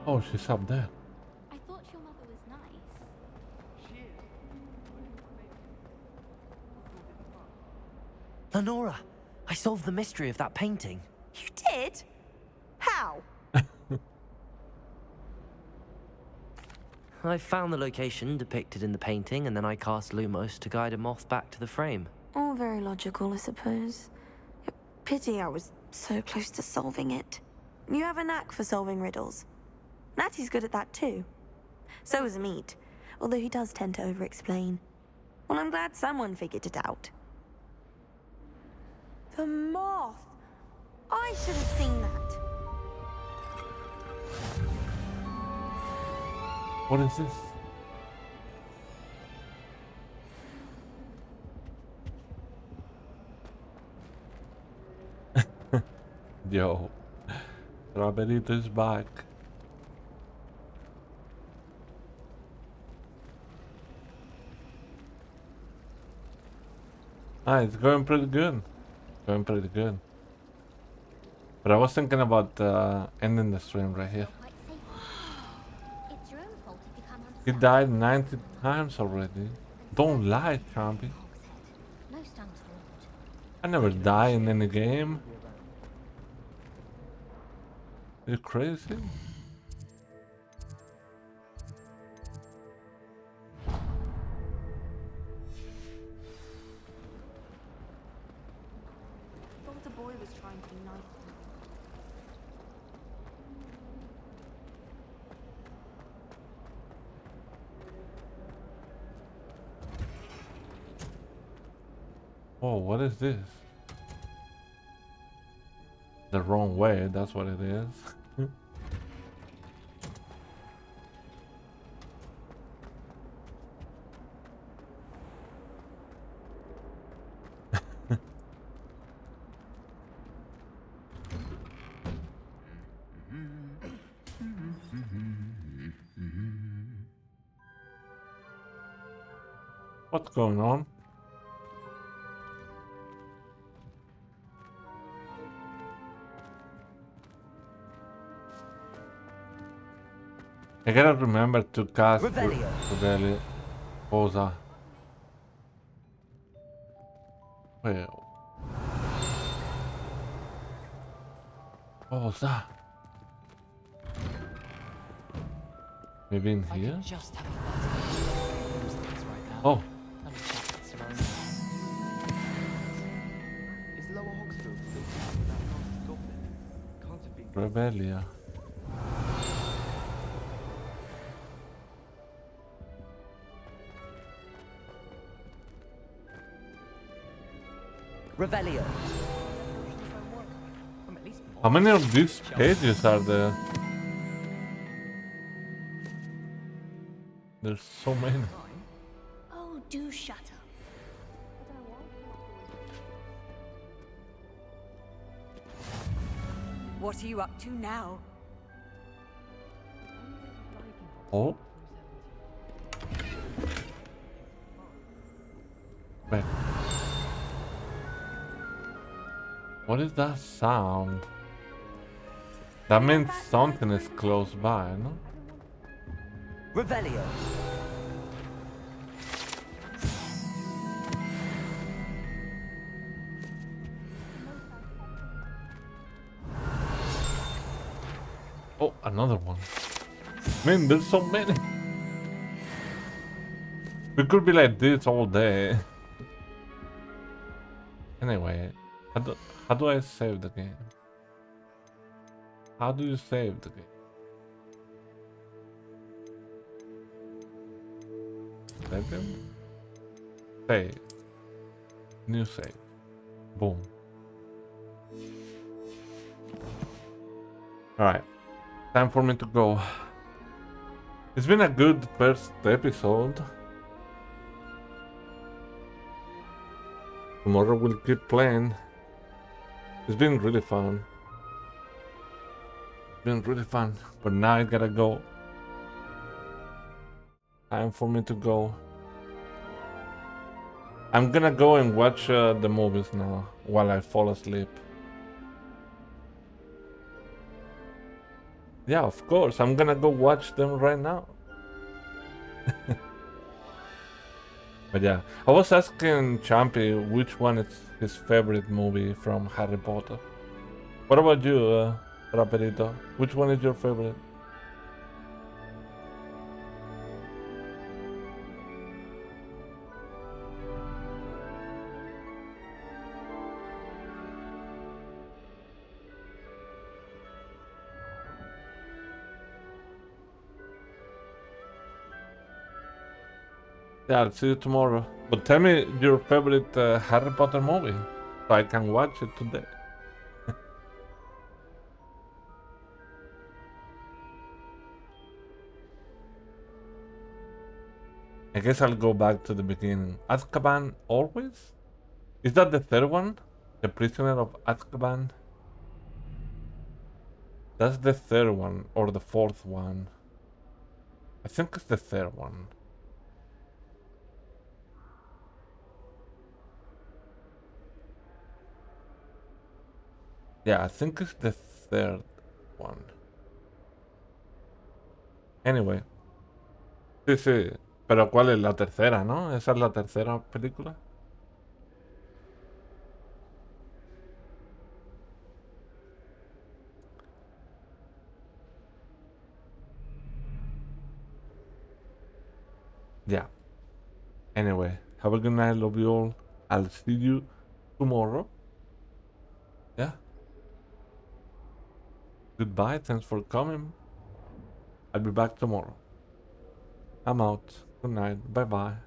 Oh, she's up there. I thought your mother was nice. She is. Lenora, I solved the mystery of that painting. You did? How? I found the location depicted in the painting, and then I cast Lumos to guide a moth back to the frame. All very logical, I suppose. Pity I was so close to solving it. You have a knack for solving riddles. Natty's good at that too. So is Amit, although he does tend to over-explain. Well, I'm glad someone figured it out. The moth! I should have seen that. What is this? Yo, Rabbit is back. Ah, it's going pretty good. Going pretty good. But I was thinking about ending the stream right here. It's your own fault if you come He died 90 times already. Don't lie, Chompy. No stunts forward. I never die in any game. You crazy? Thought the boy was trying to be nice to me. Oh, what is this? The wrong way, that's what it is. What's going on? I gotta remember to cast Revelio. Posa. Wait. Posa. Maybe in here? Just have Oh. Let me check this around. Is Lower Hogsfield still down with that nasty goblin? Can't have been. Revelia. Revelio. How many of these pages are there? There's so many. Oh, do shut up. What are you up to now? Oh. Wait. What is that sound? That means something is close by, no? Revelio. Oh, another one. Man, there's so many. We could be like this all day. Anyway, how do I save the game? How do you save the game? Second. Save. New save. Boom. Alright. Time for me to go. It's been a good first episode. Tomorrow we'll keep playing. It's been really fun. But now I gotta go. Time for me to go. I'm gonna go and watch the movies now while I fall asleep. Yeah, of course. I'm gonna go watch them right now. But yeah, I was asking Champy which one is his favorite movie from Harry Potter. What about you, Raperito? Which one is your favorite? Yeah, I'll see you tomorrow. But tell me your favorite Harry Potter movie, so I can watch it today. I guess I'll go back to the beginning. Azkaban always? Is that the third one? The Prisoner of Azkaban? That's the third one, or the fourth one. I think it's the third one. Yeah, I think it's the third one. Anyway. Sí, sí. Pero ¿cuál es la tercera, no? ¿Esa es la tercera película? Yeah. Anyway, have a good night, love you all. I'll see you tomorrow. Yeah. Goodbye, thanks for coming. I'll be back tomorrow. I'm out. Good night. Bye bye.